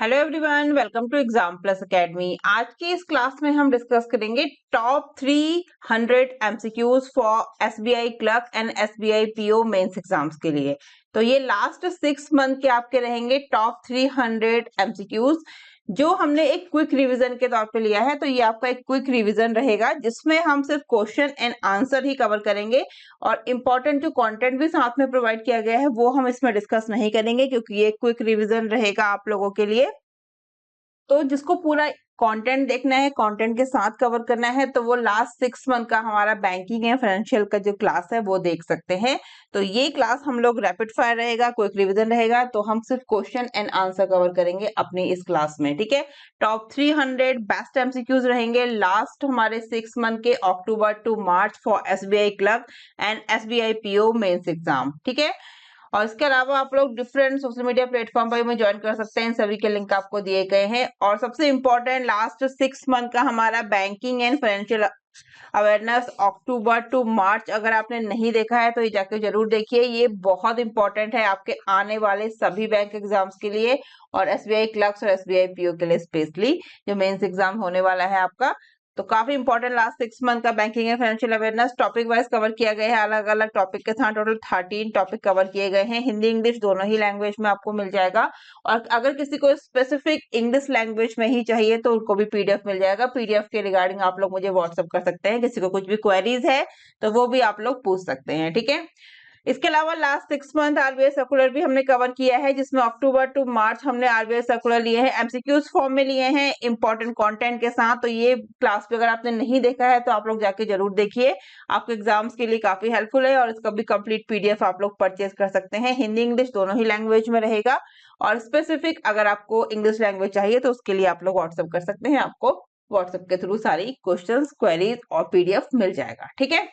Hello everyone, welcome to exam plus academy. आज की इस क्लास में हम डिस्कस करेंगे top 300 MCQs for SBI clerk and SBI PO mains exams के लिए। तो ये लास्ट 6 मंथ के आपके रहेंगे टॉप 300 एमसीक्यूज जो हमने एक क्विक रिवीजन के तौर पे लिया है। तो ये आपका एक क्विक रिवीजन रहेगा जिसमें हम सिर्फ question and answer he cover करेंगे और इम्पोर्टेंट जो कंटेंट भी साथ में प्रोवाइड किया गया है वो हम इसमें डिस्कस नहीं करेंगे क्योंकि ये क्विक रिवीजन रहेगा आप लोगों के लिए। तो जिसको पूरा कंटेंट देखना है, कंटेंट के साथ कवर करना है, तो वो लास्ट 6 मंथ का हमारा बैंकिंग एंड फाइनेंशियल का जो क्लास है वो देख सकते हैं। तो ये क्लास हम लोग रैपिड फायर रहेगा, क्विक रिवीजन रहेगा, तो हम सिर्फ क्वेश्चन एंड आंसर कवर करेंगे अपनी इस क्लास में। ठीक है, टॉप 300 बेस्ट एमसीक्यूज रहेंगे लास्ट हमारे 6 मंथ के October to March for SBI clerk and SBI PO mains exam. ठीक है, और इसके अलावा आप लोग डिफरेंट सोशल मीडिया प्लेटफॉर्म पर भी ज्वाइन कर सकते हैं, सभी के लिंक आपको दिए गए हैं। और सबसे इम्पोर्टेंट लास्ट 6 मंथ का हमारा banking and financial awareness October to March, अगर आपने नहीं देखा है तो ये जाके जरूर देखिए। ये बहुत इंपॉर्टेंट है आपके आने वाले सभी बैंक एग्जाम्स के लिए और एसबीआई क्लर्क्स और एसबीआई पीओ के लिए स्पेशली जो मेंस एग्जाम होने वाला है आपका। तो काफी इंपॉर्टेंट लास्ट 6 मंथ का banking and financial awareness topic wise cover किया गया है। अलग अलग टॉपिक के साथ टोटल 13 टॉपिक कवर किए गए हैं। हिंदी इंग्लिश दोनों ही लैंग्वेज में आपको मिल जाएगा और अगर किसी को स्पेसिफिक इंग्लिश लैंग्वेज में ही चाहिए तो उनको भी पीडीएफ मिल जाएगा। पीडीएफ के रिगार्डिंग आप लोग मुझे व्हाट्सअप कर सकते हैं, किसी को कुछ भी क्वेरीज है तो वो भी आप लोग पूछ सकते हैं। ठीक है, इसके अलावा लास्ट 6 मंथ आरबीआई सर्कुलर भी हमने कवर किया है जिसमें अक्टूबर टू मार्च हमने आरबीआई सर्कुलर लिए हैं, एमसीक्यूज फॉर्म में लिए हैं इंपॉर्टेंट कंटेंट के साथ। तो ये क्लास पे अगर आपने नहीं देखा है तो आप लोग जाके जरूर देखिए, आपके एग्जाम्स के लिए काफी हेल्पफुल है और इसका भी कंप्लीट पीडीएफ आप लोग परचेज कर सकते हैं। हिंदी इंग्लिश दोनों ही लैंग्वेज में रहेगा और स्पेसिफिक अगर आपको इंग्लिश लैंग्वेज चाहिए तो उसके लिए आप लोग व्हाट्सएप कर सकते हैं, आपको व्हाट्सएप के थ्रू सारी क्वेश्चन क्वेरीज और पीडीएफ मिल जाएगा। ठीक है,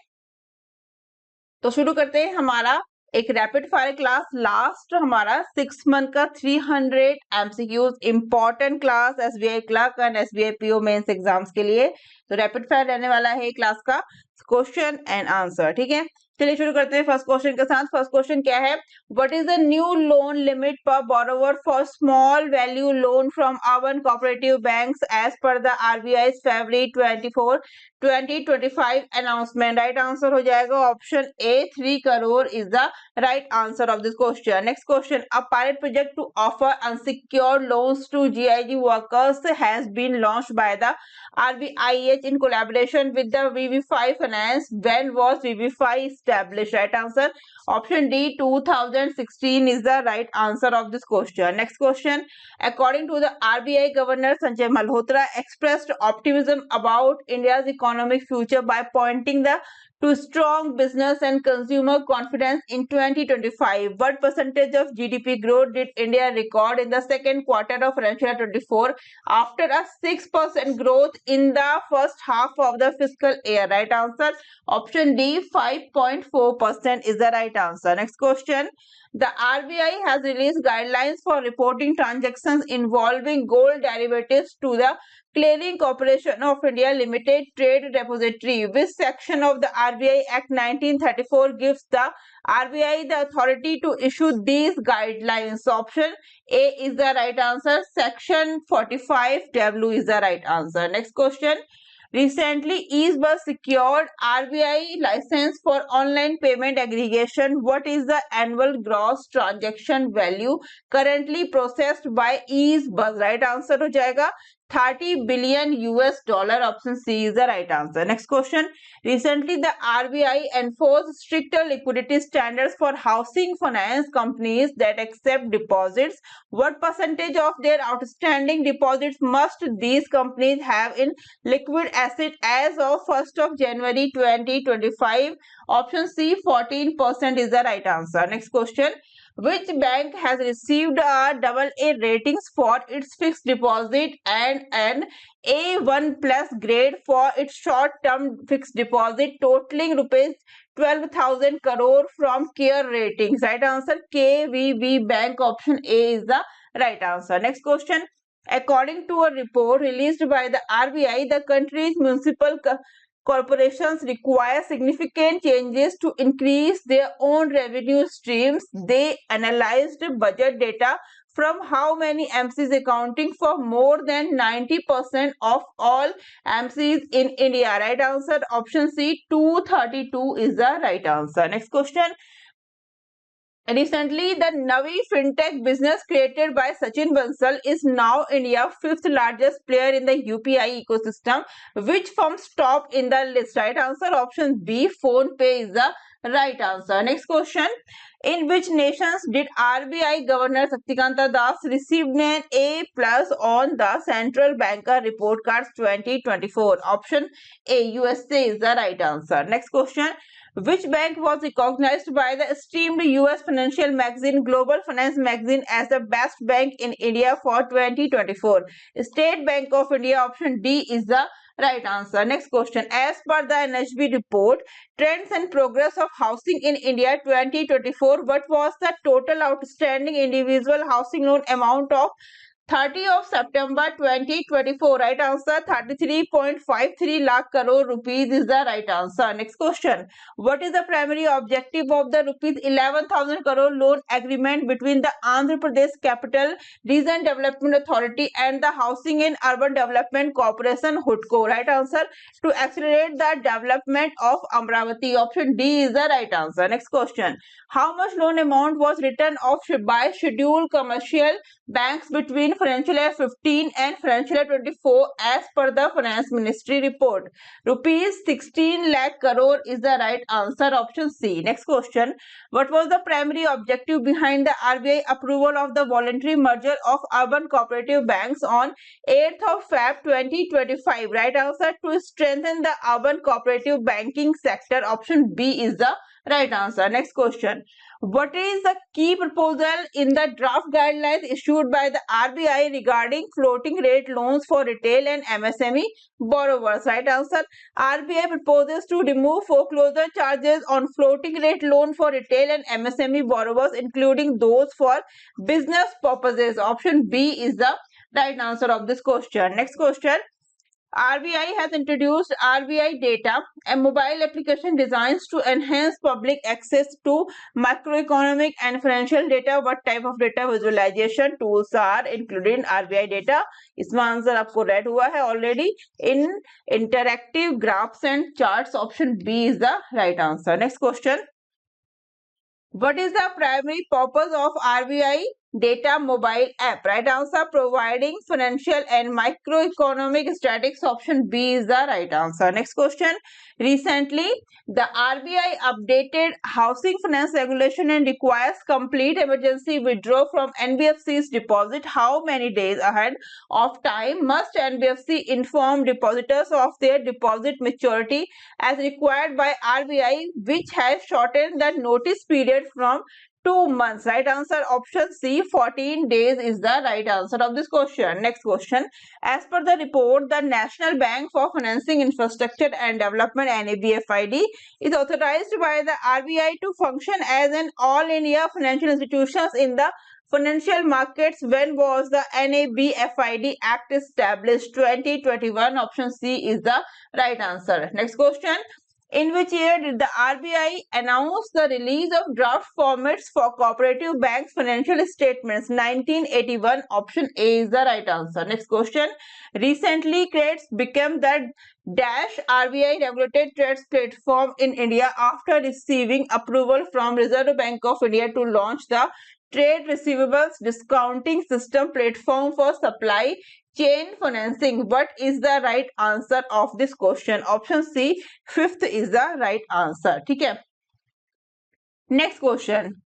तो शुरू करते हैं हमारा एक रैपिड फायर क्लास। लास्ट हमारा 6 मंथ का 300 MCQs important class SBI clerk and SBI PO mains exams के लिए। तो रैपिड फायर रहने वाला है क्लास का क्वेश्चन एंड आंसर। ठीक है, चलिए शुरू करते हैं फर्स्ट क्वेश्चन के साथ। फर्स्ट क्वेश्चन क्या है, what is the new loan limit per borrower for small value loan from urban cooperative banks as per the RBI February 2025 announcement. Right answer हो जाएगा option A 3 crore is the right answer of this question. Next question, a pilot project to offer unsecured loans to gig workers has been launched by the RBIH in collaboration with the VV5 Finance. When was VV5 established? Right answer option D 2016 is the right answer of this question. Next question, according to the RBI Governor Sanjay Malhotra expressed optimism about India's economic future by pointing to strong business and consumer confidence in 2025. What percentage of GDP growth did India record in the second quarter of financial year 24 after a 6% growth in the first half of the fiscal year? Right answer option D 5.4% is the right answer. Next question, the RBI has released guidelines for reporting transactions involving gold derivatives to the Clearing Corporation of India Limited Trade Repository. Which section of the RBI Act 1934 gives the RBI the authority to issue these guidelines? Option A is the right answer. Section 45W is the right answer. Next question, recently easebuzz secured RBI license for online payment aggregation. What is the annual gross transaction value currently processed by easebuzz? Right answer हो जाएगा $30 billion. Option C is the right answer. Next question, recently the RBI enforced stricter liquidity standards for housing finance companies that accept deposits. What percentage of their outstanding deposits must these companies have in liquid asset as of 1st of January 2025? Option C 14% is the right answer. Next question, which bank has received a AA ratings for its fixed deposit and an A1 plus grade for its short-term fixed deposit totaling rupees 12,000 crore from Care Ratings? Right answer KVB Bank. Option A is the right answer. Next question, according to a report released by the RBI, the country's municipal corporations require significant changes to increase their own revenue streams. They analyzed budget data from how many MCs accounting for more than 90% of all MCs in India? Right answer option C, 232 is the right answer. Next question. Recently, the Navi fintech business created by Sachin Bansal is now India's fifth largest player in the UPI ecosystem. Which firms top in the list? Right answer option B, PhonePe is the right answer. Next question. In which nations did RBI Governor Shaktikanta Das receive an A plus on the Central Banker Report Cards 2024? Option A, USA is the right answer. Next question. Which bank was recognized by the esteemed US financial magazine Global Finance Magazine as the best bank in India for 2024? State Bank of India. Option D is the right answer. Next question. As per the NHB report, Trends and Progress of Housing in India 2024, what was the total outstanding individual housing loan amount of 30 of September 2024? Right answer 33.53 lakh crore rupees is the right answer. Next question. What is the primary objective of the rupees 11,000 crore loan agreement between the Andhra Pradesh Capital Region Development Authority and the Housing and Urban Development Corporation HUDCO? Right answer to accelerate the development of Amravati. Option D is the right answer. Next question. How much loan amount was written off by scheduled commercial banks between financial year 15 and financial year 24 as per the Finance Ministry report? Rupees 16 lakh crore is the right answer. Option C. Next question. What was the primary objective behind the RBI approval of the voluntary merger of urban cooperative banks on 8th of Feb 2025? Right answer to strengthen the urban cooperative banking sector. Option B is the right answer. Next question. What is the key proposal in the draft guidelines issued by the RBI regarding floating rate loans for retail and MSME borrowers? Right answer. RBI proposes to remove foreclosure charges on floating rate loan for retail and MSME borrowers, including those for business purposes. Option B is the right answer of this question. Next question. RBI has introduced RBI Data, a mobile application designed to enhance public access to macroeconomic and financial data. What type of data visualization tools are included in RBI Data? इसमें answer आपको red हुआ है already. In interactive graphs and charts. Option B is the right answer. Next question. What is the primary purpose of RBI Data mobile app? Right answer providing financial and microeconomic statistics. Option B is the right answer. Next question. Recently, the RBI updated housing finance regulation and requires complete emergency withdrawal from NBFC's deposit. How many days ahead of time must NBFC inform depositors of their deposit maturity as required by RBI, which has shortened the notice period from 2 months? Right answer option C, 14 days is the right answer of this question. Next question. As per the report, the National Bank for Financing Infrastructure and Development NABFID is authorized by the RBI to function as an all India financial institutions in the financial markets. When was the NABFID Act established? 2021. Option C is the right answer. Next question. In which year did the RBI announce the release of draft formats for cooperative banks' financial statements? 1981. Option A is the right answer. Next question. Recently, CREDS became the dash RBI regulated trades platform in India after receiving approval from Reserve Bank of India to launch the trade receivables discounting system platform for supply chain financing. What is the right answer of this question? Option C, fifth is the right answer. ठीक है. Next question.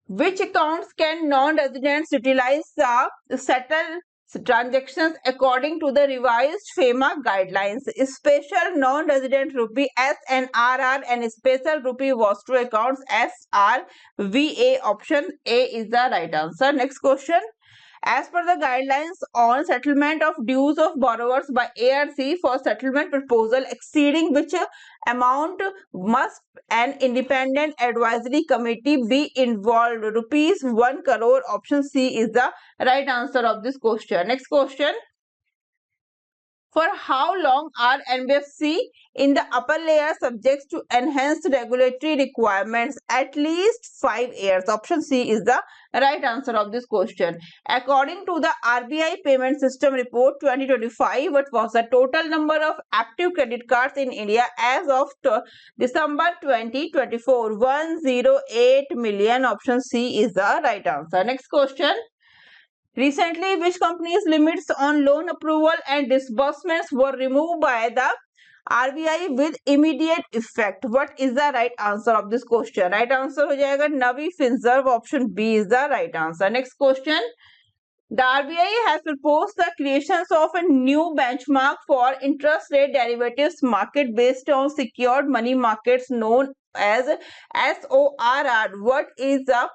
Which accounts can non-residents utilize to settle transactions according to the revised FEMA guidelines? Special non-resident rupee SNRR and special rupee Vostro accounts SRVA. Option A is the right answer. Next question. As per the guidelines on settlement of dues of borrowers by ARC for settlement proposal exceeding which amount must an independent advisory committee be involved? Rupees 1 crore. Option C is the right answer of this question. Next question. For how long are NBFC in the upper layer subject to enhanced regulatory requirements? At least 5 years. Option C is the right answer of this question. According to the RBI Payment System Report 2025, what was the total number of active credit cards in India as of December 2024? 108 million. Option C is the right answer. Next question. Recently, which company's limits on loan approval and disbursements were removed by the RBI with immediate effect? What is the right answer of this question? Right answer हो जाएगा Navi Finserv. Option B is the right answer. Next question. The RBI has proposed the creation of a new benchmark for interest rate derivatives market based on secured money markets known as SORR. What is the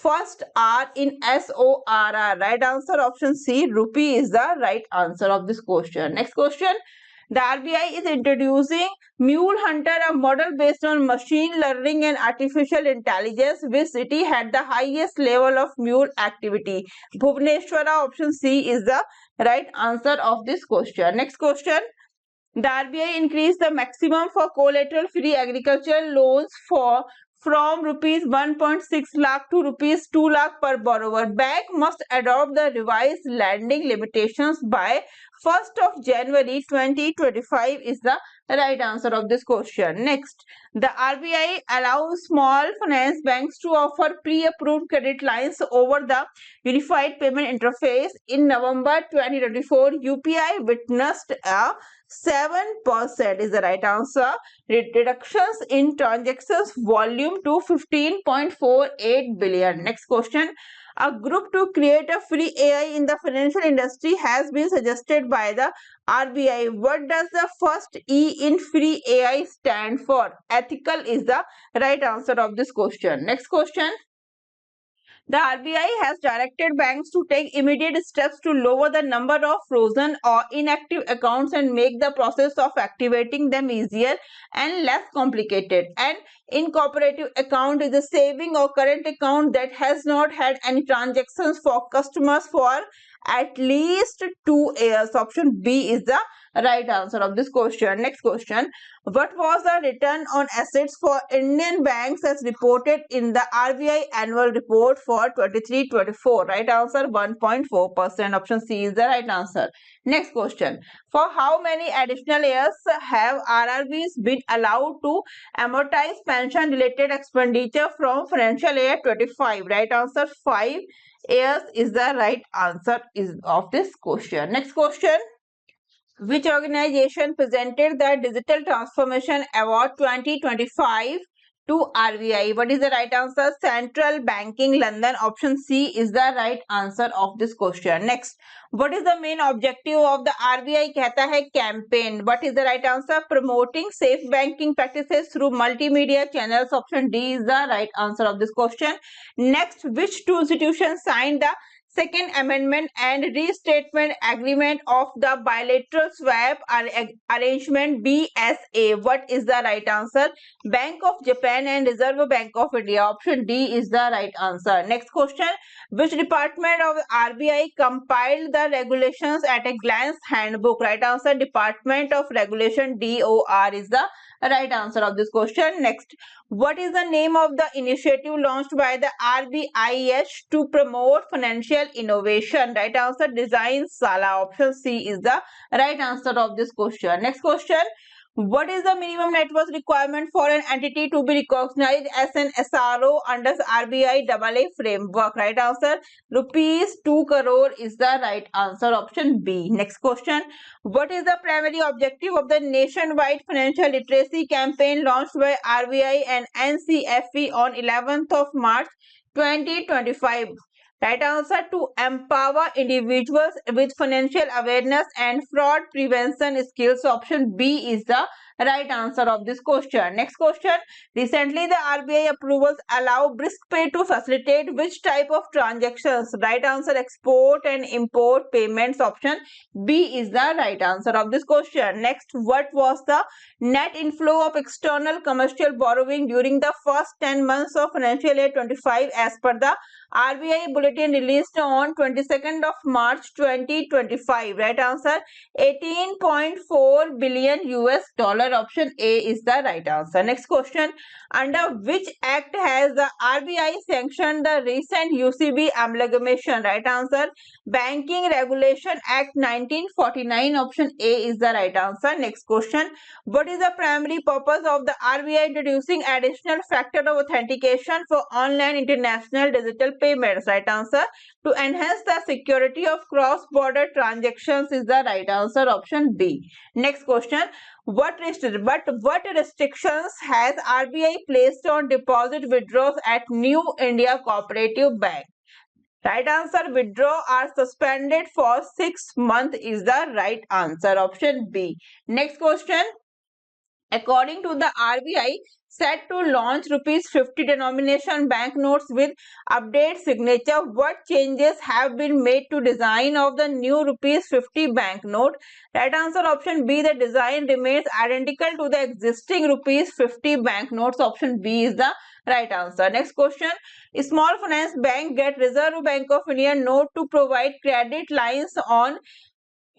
first R in SORR? Right answer option C, rupee is the right answer of this question. Next question. The RBI is introducing Mule Hunter, a model based on machine learning and artificial intelligence. Which city had the highest level of mule activity? Bhubaneswar. Option C is the right answer of this question. Next question. The RBI increased the maximum for collateral free agricultural loans from rupees 1.6 lakh to rupees 2 lakh per borrower. Bank must adopt the revised lending limitations by 1st of January 2025 is the right answer of this question. Next, the RBI allows small finance banks to offer pre-approved credit lines over the Unified Payment Interface. In November 2024, UPI witnessed a 7% is the right answer. Reductions in transactions volume to 15.48 billion. Next question. A group to create a free AI in the financial industry has been suggested by the RBI. What does the first E in free AI stand for? Ethical is the right answer of this question. Next question. The RBI has directed banks to take immediate steps to lower the number of frozen or inactive accounts and make the process of activating them easier and less complicated. An incooperative account is a saving or current account that has not had any transactions for customers for at least 2 years. Option B is the right answer of this question. Next question. What was the return on assets for Indian banks as reported in the RBI annual report for 23-24? Right answer 1.4%. Option C is the right answer. Next question. For how many additional years have RRBs been allowed to amortize pension related expenditure from financial year 25? Right answer 5 years is the right answer of this question. Next question. Which organization presented the Digital Transformation Award 2025 to RBI? What is the right answer? Central Banking London. Option C is the right answer of this question. Next, what is the main objective of the RBI कहता है campaign? What is the right answer? Promoting safe banking practices through multimedia channels. Option D is the right answer of this question. Next, which two institutions signed the Second Amendment and Restatement Agreement of the Bilateral Swap Arrangement BSA? What is the right answer? Bank of Japan and Reserve Bank of India. Option D is the right answer. Next question. Which department of RBI compiled the Regulations at a Glance Handbook? Right answer. Department of Regulation DOR is the right answer of this question. Next, what is the name of the initiative launched by the RBIS to promote financial innovation? Right answer Design Sala. Option C is the right answer of this question. Next question. What is the minimum net worth requirement for an entity to be recognized as an SRO under RBI AA framework? Right answer rupees 2 crore is the right answer. Option B. Next question. What is the primary objective of the nationwide financial literacy campaign launched by RBI and NCFE on 11th of March 2025? Right answer to empower individuals with financial awareness and fraud prevention skills. Option B is the right answer of this question. Next question. Recently, the RBI approvals allow BriskPay to facilitate which type of transactions? Right answer, export and import payments. Option B is the right answer of this question. Next, what was the net inflow of external commercial borrowing during the first 10 months of financial year 25 as per the RBI bulletin released on 22nd of March 2025? Right answer, 18.4 billion US dollar. Option A is the right answer. Next question. Under which act has the RBI sanctioned the recent UCB amalgamation? Right answer, Banking Regulation Act 1949. Option A is the right answer. Next question. What is the primary purpose of the RBI introducing additional factor of authentication for online international digital payments? Right answer, to enhance the security of cross-border transactions is the right answer. Option B. Next question. What restrictions has RBI placed on deposit withdrawals at New India Cooperative Bank? Right answer, withdraw are suspended for 6 months is the right answer. Option B. Next question. According to the RBI, set to launch rupees 50 denomination banknotes with update signature, what changes have been made to design of the new rupees 50 banknote? Right answer, option B, the design remains identical to the existing rupees 50 banknotes. Option B is the right answer. Next question. Small finance bank get Reserve Bank of India note to provide credit lines on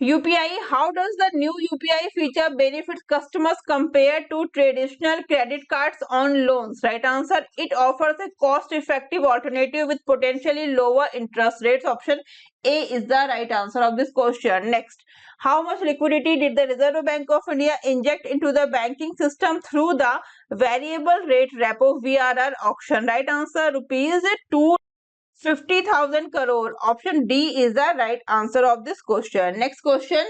UPI. How does the new UPI feature benefits customers compared to traditional credit cards on loans? Right answer, it offers a cost-effective alternative with potentially lower interest rates. Option A is the right answer of this question. Next, how much liquidity did the Reserve Bank of India inject into the banking system through the variable rate repo VRR auction? Right answer, rupees 250,000 crore. Option D is the right answer of this question. Next question.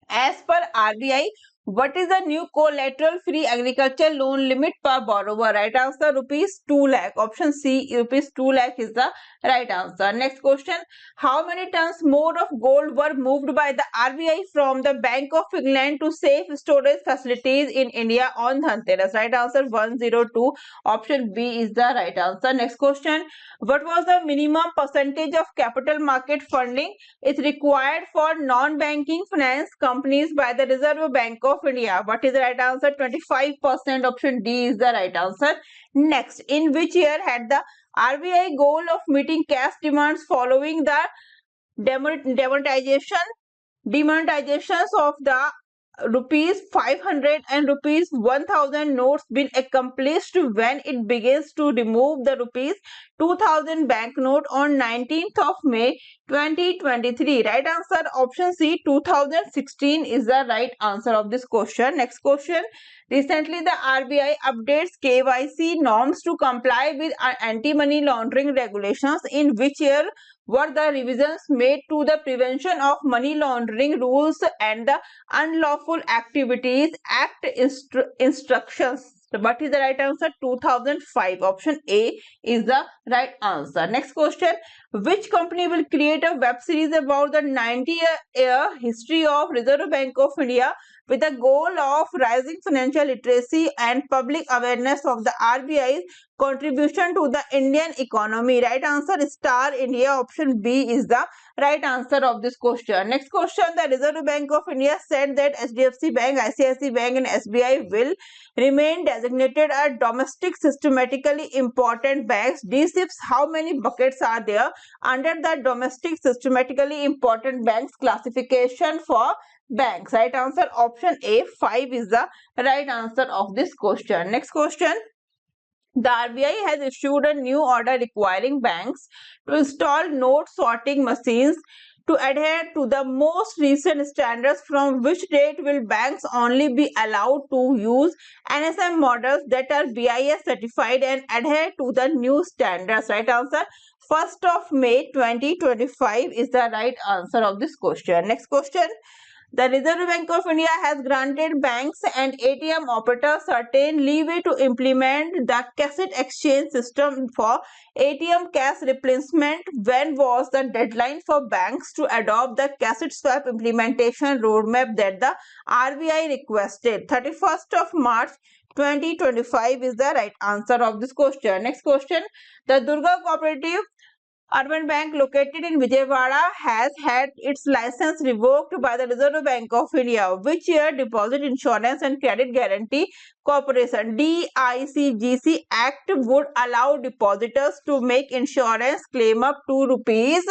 As per RBI, what is the new collateral free agriculture loan limit per borrower? Right answer, rupees 2 lakh. Option C, rupees 2 lakh is the right answer. Next question. How many tons more of gold were moved by the RBI from the Bank of England to safe storage facilities in India on Dhanteras? Right answer, 102. Option B is the right answer. Next question. What was the minimum percentage of capital market funding is required for non-banking finance companies by the Reserve Bank of India? What is the right answer? 25%. Option D is the right answer. Next, in which year had the RBI goal of meeting cash demands following the demonetizations of the rupees 500 and rupees 1000 notes been accomplished when it begins to remove the rupees 2000 banknote on 19th of May 2023? Right answer, option C, 2016 is the right answer of this question. Next question. Recently, the RBI updates KYC norms to comply with anti-money laundering regulations. In which year were the revisions made to the Prevention of Money Laundering Rules and the Unlawful Activities Act instructions? What is the right answer? 2005. Option A is the right answer. Next question. Which company will create a web series about the 90-year history of Reserve Bank of India with the goal of rising financial literacy and public awareness of the RBI's contribution to the Indian economy? Right answer, Star India. Option B is the right answer of this question. Next question. The Reserve Bank of India said that HDFC Bank, ICICI Bank and SBI will remain designated as domestic systematically important banks. DSIPs, how many buckets are there under the domestic systematically important banks classification for banks? Right answer, option A, 5 is the right answer of this question. Next question. The RBI has issued a new order requiring banks to install note sorting machines to adhere to the most recent standards. From which date will banks only be allowed to use NSM models that are BIS certified and adhere to the new standards? Right answer, 1st of May 2025 is the right answer of this question. Next question. The Reserve Bank of India has granted banks and ATM operators certain leeway to implement the cassette exchange system for ATM cash replacement. When was the deadline for banks to adopt the cassette swap implementation roadmap that the RBI requested? 31st of March 2025 is the right answer of this question. Next question. The Durga Cooperative Urban Bank located in Vijayawada has had its license revoked by the Reserve Bank of India. Which year Deposit Insurance and Credit Guarantee Corporation DICGC Act would allow depositors to make insurance claim up to rupees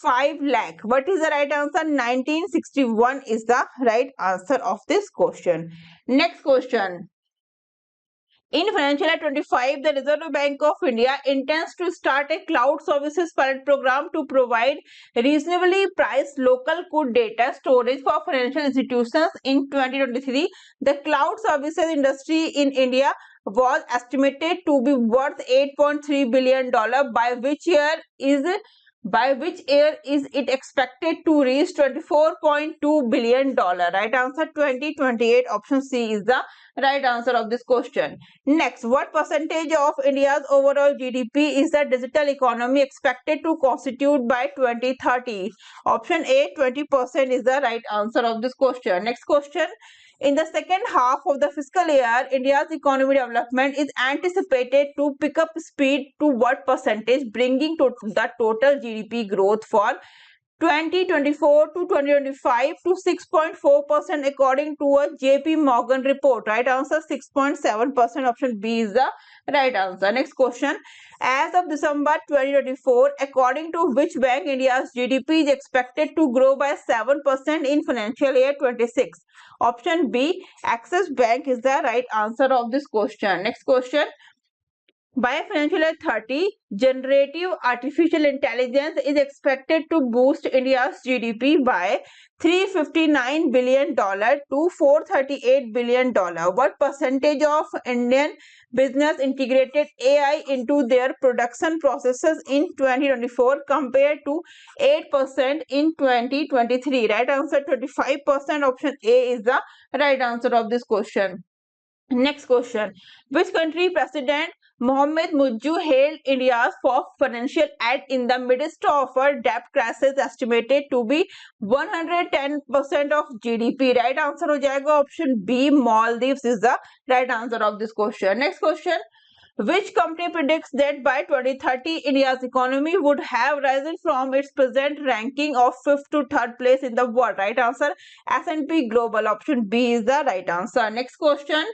5 lakh? What is the right answer? 1961 is the right answer of this question. Next question. In financial year 25, the Reserve Bank of India intends to start a cloud services pilot program to provide reasonably priced local code data storage for financial institutions. In 2023, the cloud services industry in India was estimated to be worth $8.3 billion. By which year is it expected to reach $24.2 billion? Right answer 2028. Option C is the right answer of this question. Next, what percentage of India's overall GDP is the digital economy expected to constitute by 2030? Option A, 20% is the right answer of this question. Next question. In the second half of the fiscal year, India's economic development is anticipated to pick up speed to what percentage, bringing to the total GDP growth for 2024 to 2025 to 6.4% according to a JP Morgan report. Right answer 6.7%. Option B is the right answer. Next question. As of December 2024, according to which bank India's GDP is expected to grow by 7% in financial year 26? Option B, Axis Bank is the right answer of this question. Next question. By financial year 30, generative artificial intelligence is expected to boost India's GDP by $359 billion to $438 billion. What percentage of Indian business integrated AI into their production processes in 2024 compared to 8% in 2023? Right answer 25%. Option A is the right answer of this question. Next question. Which country President Mohamed Mujju hailed India's for financial aid in the midst of a debt crisis estimated to be 110% of GDP? Right answer हो जाएगा option B, Maldives is the right answer of this question. Next question. Which company predicts that by 2030, India's economy would have risen from its present ranking of 5th to 3rd place in the world? Right answer S&P Global. Option B is the right answer. Next question.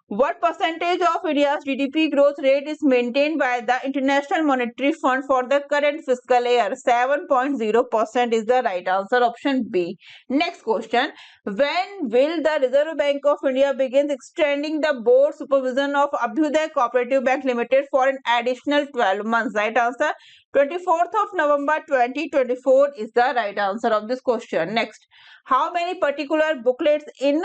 What percentage of India's GDP growth rate is maintained by the International Monetary Fund for the current fiscal year? 7.0% is the right answer. Option B. Next question. When will the Reserve Bank of India begin extending the board supervision of Abhyuday Cooperative Bank Limited for an additional 12 months? Right answer 24th of November 2024 is the right answer of this question. Next. How many particular booklets in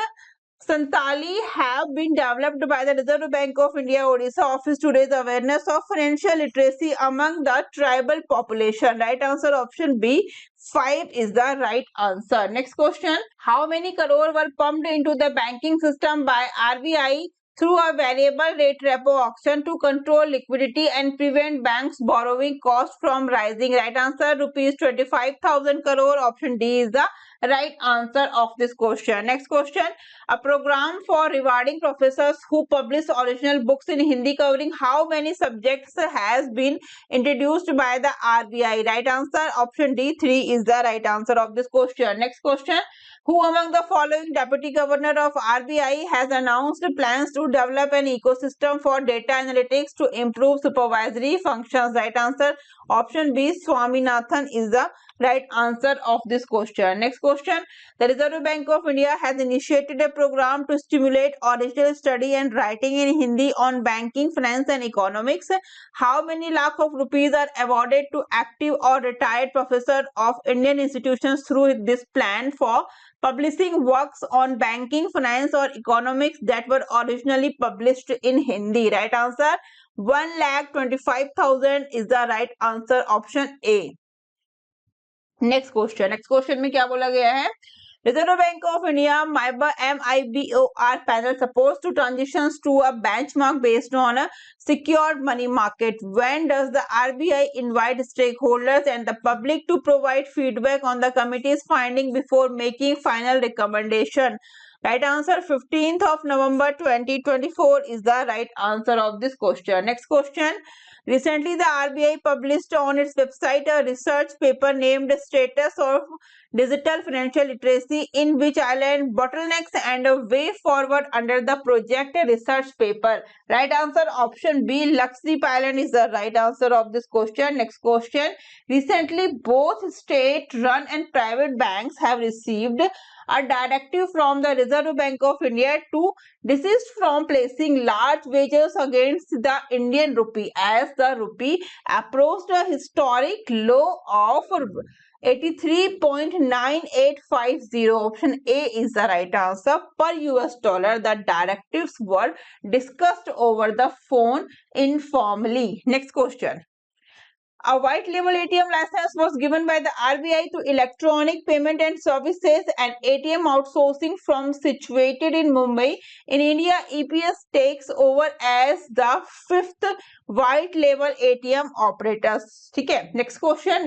Santali have been developed by the Reserve Bank of India Odisha office to raise awareness of financial literacy among the tribal population? Right answer option B, 5 is the right answer. Next question. How many crore were pumped into the banking system by RBI through a variable rate repo auction to control liquidity and prevent banks borrowing costs from rising? Right answer rupees 25,000 crore. Option D is the right answer of this question. Next question. A program for rewarding professors who publish original books in Hindi covering how many subjects has been introduced by the RBI? Right answer option D, 3 is the right answer of this question. Next question. Who among the following deputy governor of RBI has announced plans to develop an ecosystem for data analytics to improve supervisory functions? Right answer option B, Swaminathan is the right answer of this question. Next question. The Reserve Bank of India has initiated a program to stimulate original study and writing in Hindi on banking, finance and economics. How many lakh of rupees are awarded to active or retired professors of Indian institutions through this plan for publishing works on banking, finance or economics that were originally published in Hindi? Right answer 1,25,000 is the right answer. Option A. Next question में क्या बोला गया है? Reserve Bank of India MIBOR panel supposed to transition to a benchmark based on a secured money market. When does the RBI invite stakeholders and the public to provide feedback on the committee's finding before making final recommendation? Right answer 15th of November 2024 is the right answer of this question. Next question. Recently, the RBI published on its website a research paper named Status of Digital Financial Literacy, in which outlined bottlenecks and a way forward under the project research paper. Right answer option B, Lakshdeep Island is the right answer of this question. Next question. Recently, both state-run and private banks have received a directive from the Reserve Bank of India to desist from placing large wagers against the Indian rupee as the rupee approached a historic low of 83.9850. Option A is the right answer. Per US dollar, the directives were discussed over the phone informally. Next question. A white label ATM license was given by the RBI to Electronic Payment and Services and ATM outsourcing firm situated in Mumbai. In India, EPS takes over as the fifth white label ATM operators. ठीक है, next question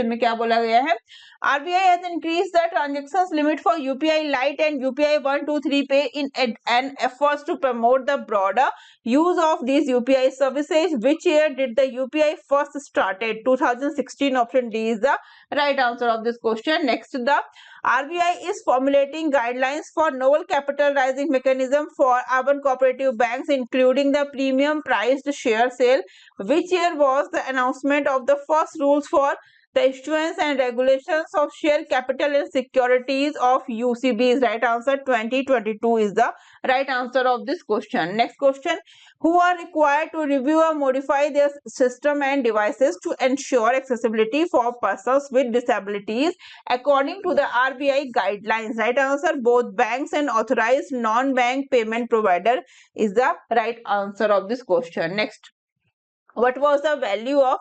में क्या बोला गया है? RBI has increased the transactions limit for UPI Lite and UPI 123 Pay in an effort to promote the broader use of these UPI services. Which year did the UPI first started? 2016. Option D is the right answer of this question. Next, the RBI is formulating guidelines for novel capital raising mechanism for urban cooperative banks, including the premium priced share sale. Which year was the announcement of the first rules for the issuance and regulations of share capital and securities of UCBs? Right answer 2022 is the right answer of this question. Next question. Who are required to review or modify their system and devices to ensure accessibility for persons with disabilities according to the RBI guidelines? Right answer both banks and authorized non-bank payment provider is the right answer of this question. Next. What was the value of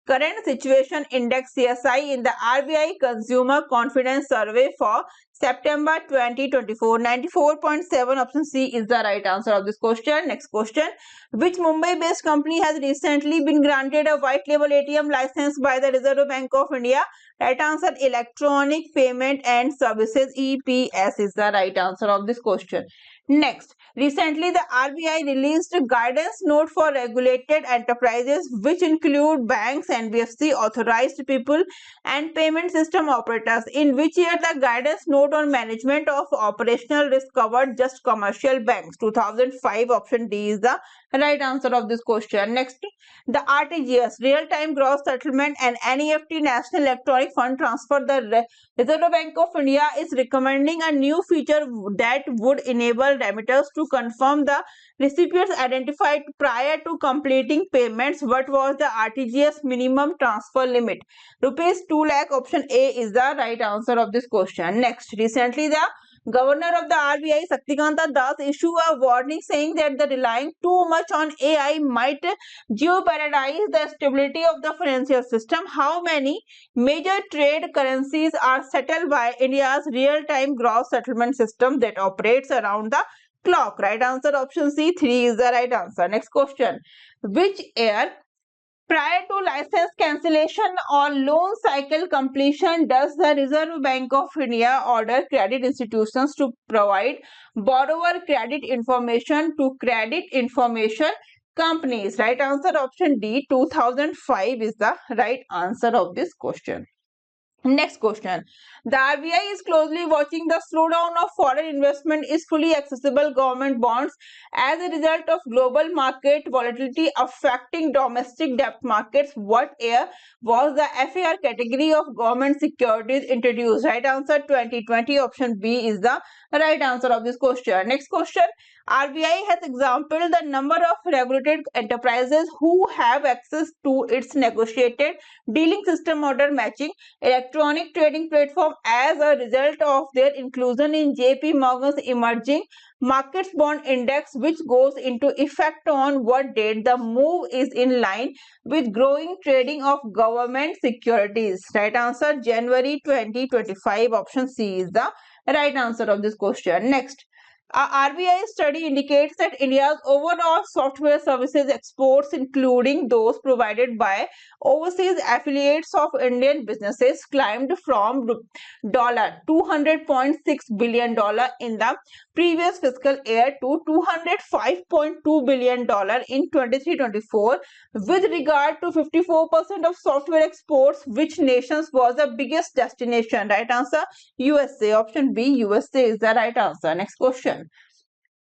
Current Situation Index CSI in the RBI Consumer Confidence Survey for September 2024? 94.7. Option C is the right answer of this question. Next question. Which Mumbai-based company has recently been granted a white label ATM license by the Reserve Bank of India? Right answer Electronic Payment and Services, EPS is the right answer of this question. Next, recently the RBI released a guidance note for regulated enterprises, which include banks, NBFC, authorized people, and payment system operators. In which year the guidance note on management of operational risk covered just commercial banks? 2005. Option D is the right answer of this question. Next, the RTGS, real-time gross settlement, and NEFT, National Electronic Fund Transfer. The Reserve Bank of India is recommending a new feature that would enable remitters to confirm the recipients identified prior to completing payments. What was the RTGS minimum transfer limit? Rupees 2 lakh. Option A is the right answer of this question. Next, recently the Governor of the RBI, Saktikanta Das, issued a warning saying that the relying too much on AI might jeopardize the stability of the financial system. How many major trade currencies are settled by India's real-time gross settlement system that operates around the clock? Right answer option C, 3 is the right answer. Next question. Which year, prior to license cancellation or loan cycle completion, does the Reserve Bank of India order credit institutions to provide borrower credit information to credit information companies? Right answer option D, 2005 is the right answer of this question. Next question. The RBI is closely watching the slowdown of foreign investment in fully accessible government bonds as a result of global market volatility affecting domestic debt markets. What year was the FAR category of government securities introduced? Right answer 2020. Option B is the right answer of this question. Next question. RBI has exampled the number of regulated enterprises who have access to its negotiated dealing system order matching electronic electronic trading platform as a result of their inclusion in JP Morgan's emerging markets bond index, which goes into effect on what date? The move is in line with growing trading of government securities. Right answer, January 2025. Option C is the right answer of this question. Next, a RBI study indicates that India's overall software services exports, including those provided by overseas affiliates of Indian businesses, climbed from $200.6 billion in the previous fiscal year to $205.2 billion in 23-24. With regard to 54% of software exports, which nations was the biggest destination? Right answer, USA. Option B, USA is the right answer. Next question.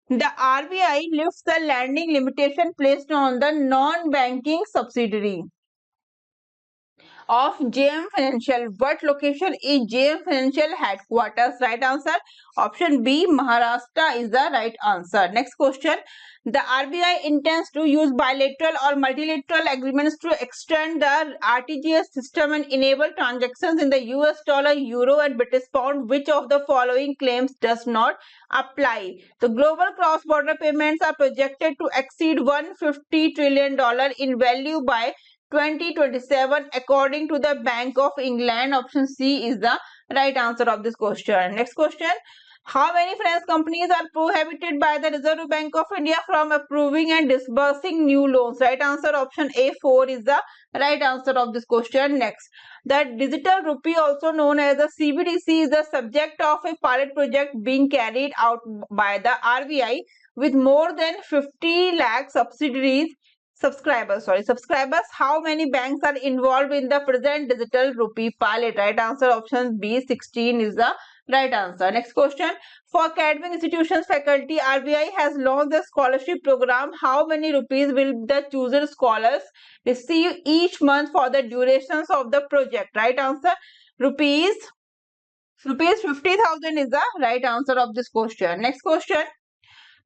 The RBI lifts the lending limitation placed on the non-banking subsidiary of JM Financial. What location is JM Financial headquarters? Right answer, option B, Maharashtra is the right answer. Next question. The RBI intends to use bilateral or multilateral agreements to extend the RTGS system and enable transactions in the US dollar, euro and British pound. Which of the following claims does not apply? The global cross-border payments are projected to exceed $150 trillion in value by 2027 according to the Bank of England. Option C is the right answer of this question. Next question. How many finance companies are prohibited by the Reserve Bank of India from approving and disbursing new loans? Right answer, option A, 4 is the right answer of this question. Next, the digital rupee, also known as the CBDC, is the subject of a pilot project being carried out by the RBI with more than 50 lakh subscribers. How many banks are involved in the present digital rupee pilot? Right answer, option B, 16 is the right answer. Next question. For academic institutions faculty, RBI has launched a scholarship program. How many rupees will the chosen scholars receive each month for the durations of the project? Right answer, rupees 50,000 is the right answer of this question. Next question.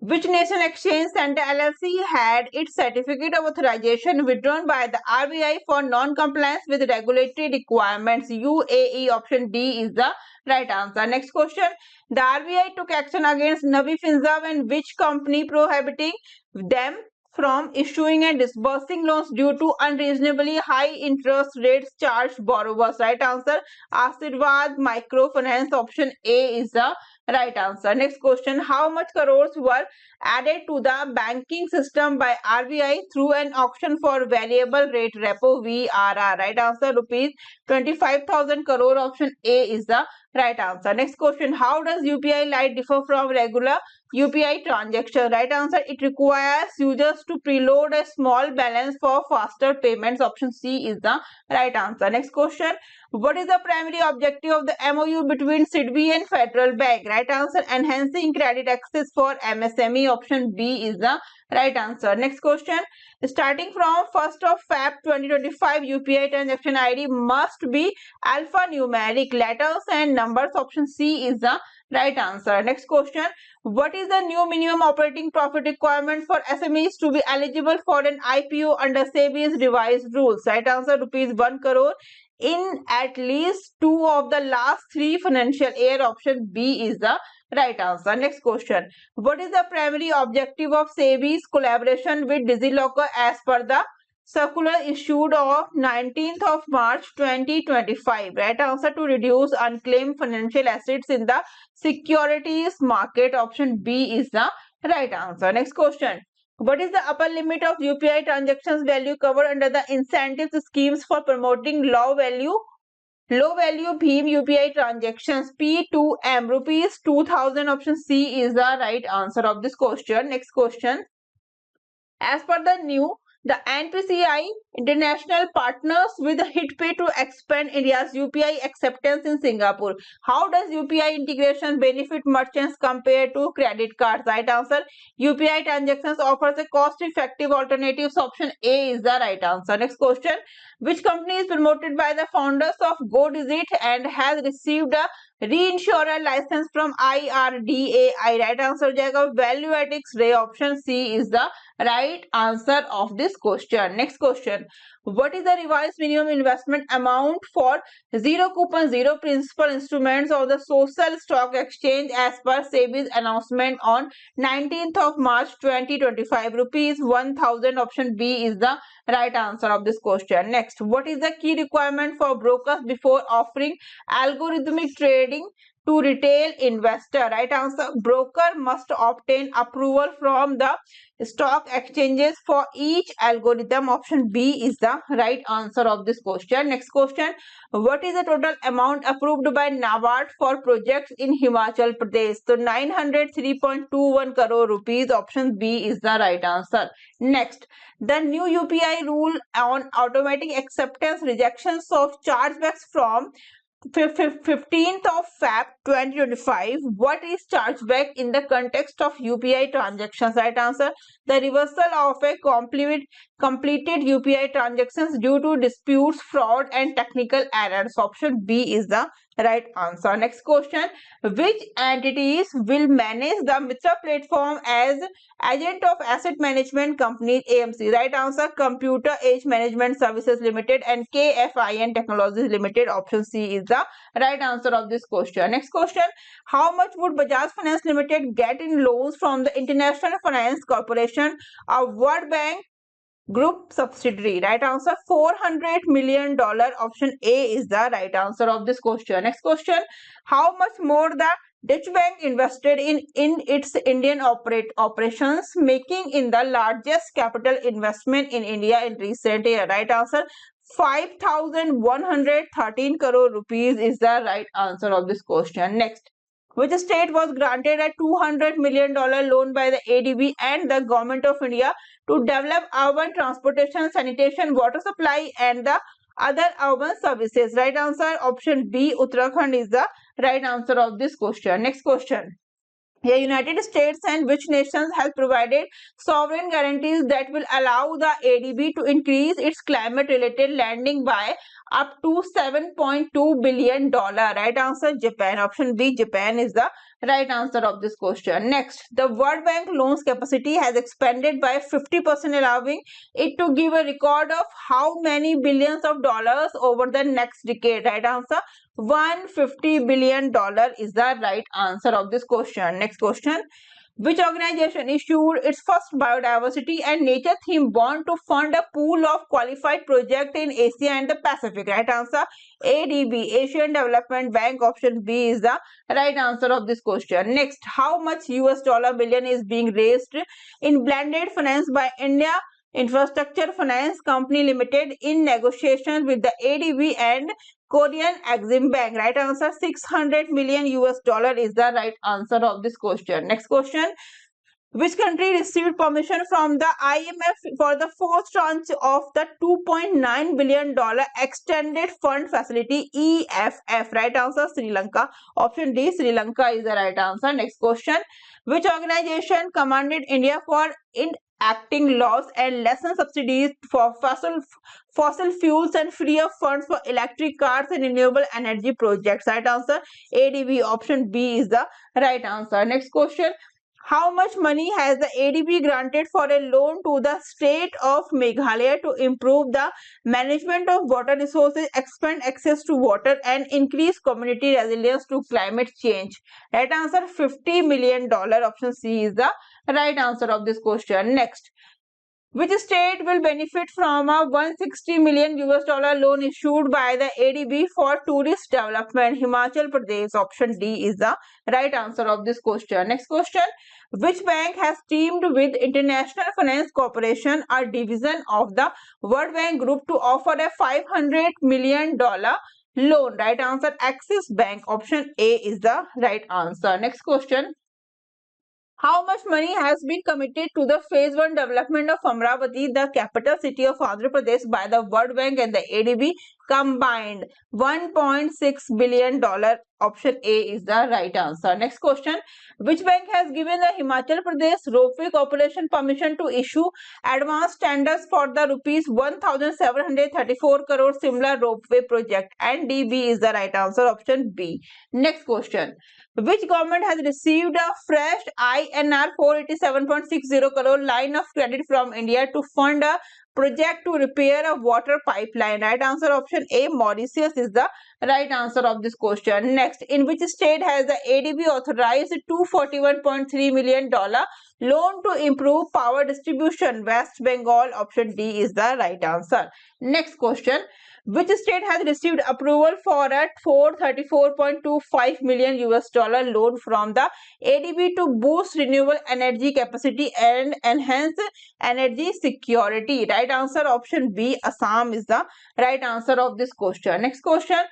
Which National Exchange Center LLC had its certificate of authorization withdrawn by the RBI for non-compliance with regulatory requirements? UAE. Option D is the right answer. Next question. The RBI took action against Navi Finzab and which company, prohibiting them from issuing and disbursing loans due to unreasonably high interest rates charged borrowers? Right answer, Ashirvad Microfinance. Option A is the right answer. Next question. How much crores were added to the banking system by RBI through an auction for variable rate repo VRR? Right answer, rupees 25,000 crore. Option A is the right answer. Next question. How does UPI Lite differ from regular UPI transaction? Right answer, it requires users to preload a small balance for faster payments. Option C is the right answer. Next question. What is the primary objective of the MOU between SIDBI and Federal Bank? Right answer, enhancing credit access for MSME. Option B is the right answer. Next question. Starting from 1st of Feb 2025, UPI transaction ID must be alphanumeric letters and numbers. Option C is the right answer. Next question. What is the new minimum operating profit requirement for SMEs to be eligible for an IPO under SEBI's revised rules? Right answer, rupees 1 crore in at least 2 of the last 3 financial year. Option B is the right answer. Next question. What is the primary objective of SEBI's collaboration with DigiLocker as per the circular issued of 19th of March 2025? Right answer, to reduce unclaimed financial assets in the securities market. Option B is the right answer. Next question. What is the upper limit of UPI transactions value covered under the incentives schemes for promoting low value BHIM UPI transactions? P2M, rupees 2,000. Option C is the right answer of this question. Next question. As per the NPCI International partners with HitPay to expand India's UPI acceptance in Singapore. How does UPI integration benefit merchants compared to credit cards? Right answer, UPI transactions offers a cost-effective alternatives. Option A is the right answer. Next question. Which company is promoted by the founders of GoDigit and has received a reinsurer license from IRDAI. Right answer हो जाएगा value at X-ray. Option C is the right answer of this question. Next question. What is the revised minimum investment amount for zero coupon, zero principal instruments of the social stock exchange as per SEBI's announcement on 19th of March 2025? Rupees 1000. Option B is the right answer of this question. Next, what is the key requirement for brokers before offering algorithmic trading to retail investor? Right answer, broker must obtain approval from the stock exchanges for each algorithm. Option B is the right answer of this question. Next question, what is the total amount approved by NABARD for projects in Himachal Pradesh? So 903.21 crore rupees. Option B is the right answer. Next, the new UPI rule on automatic acceptance rejections of chargebacks from 15th of Feb 2025. What is chargeback in the context of UPI transactions? Right answer, the reversal of a completed UPI transactions due to disputes, fraud and technical errors. Option B is the right answer. Next question, which entities will manage the Mitra platform as agent of asset management company AMC? Right answer, Computer Age Management Services Limited and KFIN Technologies Limited. Option C is the right answer of this question. Next question, how much would Bajaj Finance Limited get in loans from the International Finance Corporation, a World Bank Group subsidiary? Right answer, $400 million. Option A is the right answer of this question. Next question, how much more the Deutsche Bank invested in its Indian operations, making in the largest capital investment in India in recent year? Right answer, 5,113 crore rupees is the right answer of this question. Next, which state was granted a $200 million loan by the ADB and the Government of India to develop urban transportation, sanitation, water supply and the other urban services? Right answer, option B, Uttarakhand is the right answer of this question. Next question, the United States and which nations have provided sovereign guarantees that will allow the ADB to increase its climate-related lending by up to $7.2 billion? Right answer, Japan. Option B, Japan is the right answer of this question. Next, the World Bank loans capacity has expanded by 50%, allowing it to give a record of how many billions of dollars over the next decade? Right answer, $150 billion is the right answer of this question. Next question, which organization issued its first biodiversity and nature theme bond to fund a pool of qualified projects in Asia and the Pacific? Right answer, ADB, Asian Development Bank. Option B is the right answer of this question. Next, how much US dollar million is being raised in blended finance by India Infrastructure Finance Company Limited in negotiation with the ADB and Korean Exim Bank? Right answer, $600 million US is the right answer of this question. Next question, which country received permission from the IMF for the fourth tranche of the $2.9 billion extended fund facility EFF? Right answer, Sri Lanka. Option D, Sri Lanka is the right answer. Next question, which organization commanded India for enacting laws and lessen subsidies for fossil fuels and free up funds for electric cars and renewable energy projects? Right answer, ADB. Option B is the right answer. Next question, how much money has the ADB granted for a loan to the state of Meghalaya to improve the management of water resources, expand access to water and increase community resilience to climate change? Right answer, $50 million. Option C is the right answer of this question. Next, which state will benefit from a $160 million loan issued by the ADB for tourist development? Himachal Pradesh. Option D is the right answer of this question. Next question, which bank has teamed with International Finance Corporation, a division of the World Bank Group, to offer a $500 million loan? Right answer, Axis Bank. Option A is the right answer. Next question, how much money has been committed to the phase 1 development of Amravati, the capital city of Andhra Pradesh, by the World Bank and the ADB combined $1.6 billion. Option A is the right answer. Next question. Which bank has given the Himachal Pradesh Ropeway Corporation permission to issue advanced tenders for the rupees 1,734 crore similar ropeway project? And DB is the right answer. Option B. Next question. Which government has received a fresh INR 487.60 crore line of credit from India to fund a project to repair a water pipeline? Right answer option A. Mauritius is the right answer of this question. Next, in which state has the ADB authorized $241.3 million loan to improve power distribution? West Bengal. Option D is the right answer. Next question. Which state has received approval for a $434.25 million loan from the ADB to boost renewable energy capacity and enhance energy security? Right answer option B. Assam is the right answer of this question. Next question.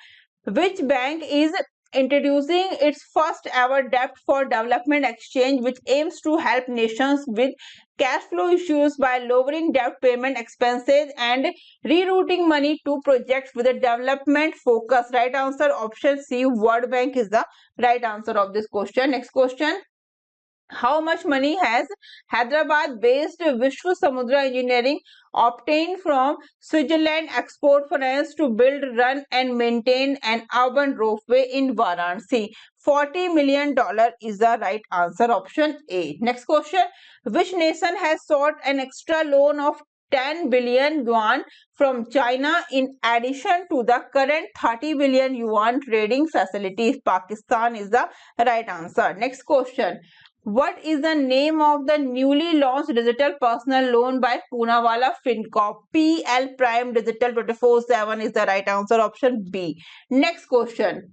Which bank is introducing its first ever debt for development exchange, which aims to help nations with cash flow issues by lowering debt payment expenses and rerouting money to projects with a development focus? Right answer option C. World Bank is the right answer of this question. Next question. How much money has Hyderabad-based Vishwa Samudra Engineering obtained from Switzerland Export Finance to build, run and maintain an urban ropeway in Varanasi? $40 million is the right answer. Option A. Next question. Which nation has sought an extra loan of 10 billion yuan from China in addition to the current 30 billion yuan trading facilities? Pakistan is the right answer. Next question. What is the name of the newly launched digital personal loan by Poonawalla FinCorp? PL Prime Digital 24/7 is the right answer. Option B. Next question.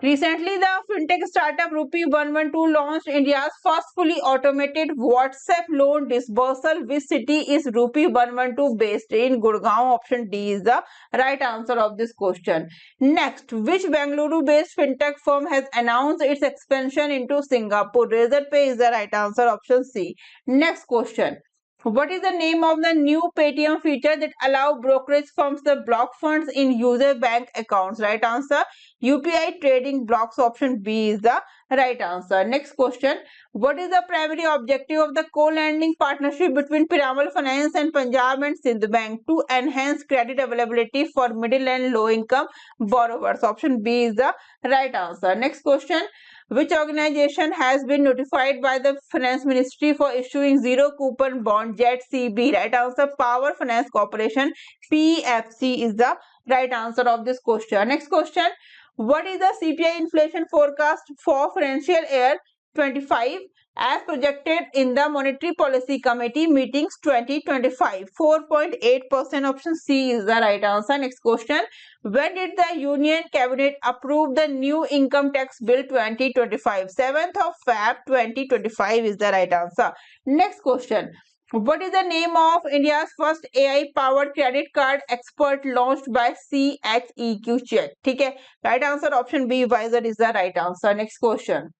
Recently, the fintech startup Rupee 112 launched India's first fully automated WhatsApp loan disbursal. Which city is Rupee 112 based in? Gurgaon. Option D is the right answer of this question. Next, which Bengaluru-based fintech firm has announced its expansion into Singapore? Razorpay is the right answer. Option C. Next question. What is the name of the new Paytm feature that allow brokerage firms to block funds in user bank accounts? Right answer UPI trading blocks. Option B is the right answer. Next question. What is the primary objective of the co-lending partnership between Piramal Finance and Punjab and Sindh Bank? To enhance credit availability for middle and low income borrowers. Option B is the right answer. Next question. Which organization has been notified by the Finance Ministry for issuing zero coupon bond? ZCB. Right answer Power Finance Corporation. PFC is the right answer of this question. Next question. What is the CPI inflation forecast for financial year 25 as projected in the Monetary Policy Committee meetings 2025? 4.8%. Option C is the right answer. Next question. When did the Union Cabinet approve the new income tax bill 2025? 7th of Feb 2025 is the right answer. Next question. What is the name of India's first AI-powered credit card expert launched by CHEQ Check? ठीक है, right answer option B. Wiser is the right answer. Next question.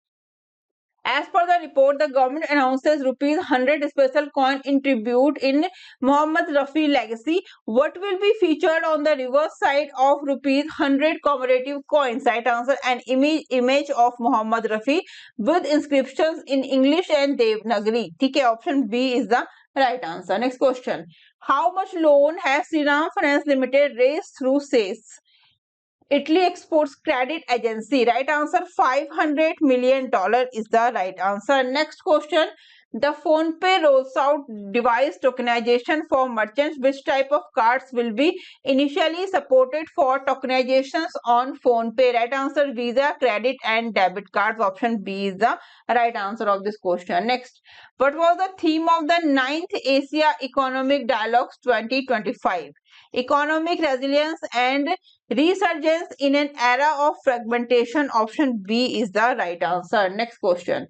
As per the report, the government announces rupees 100 special coin in tribute in Muhammad Rafi legacy. What will be featured on the reverse side of rupees 100 commemorative coins? Right answer an image of Muhammad Rafi with inscriptions in English and Devanagari. ठीक है, option B is the right answer. Next question. How much loan has Shriram Finance Limited raised through SACE? Italy Exports Credit Agency. Right answer $500 million is the right answer. Next question. The PhonePe rolls out device tokenization for merchants. Which type of cards will be initially supported for tokenizations on PhonePe? Right answer Visa, credit and debit cards. Option B is the right answer of this question. Next, what was the theme of the 9th Asia Economic Dialogues 2025? Economic resilience and resurgence in an era of fragmentation. Option B is the right answer. Next question.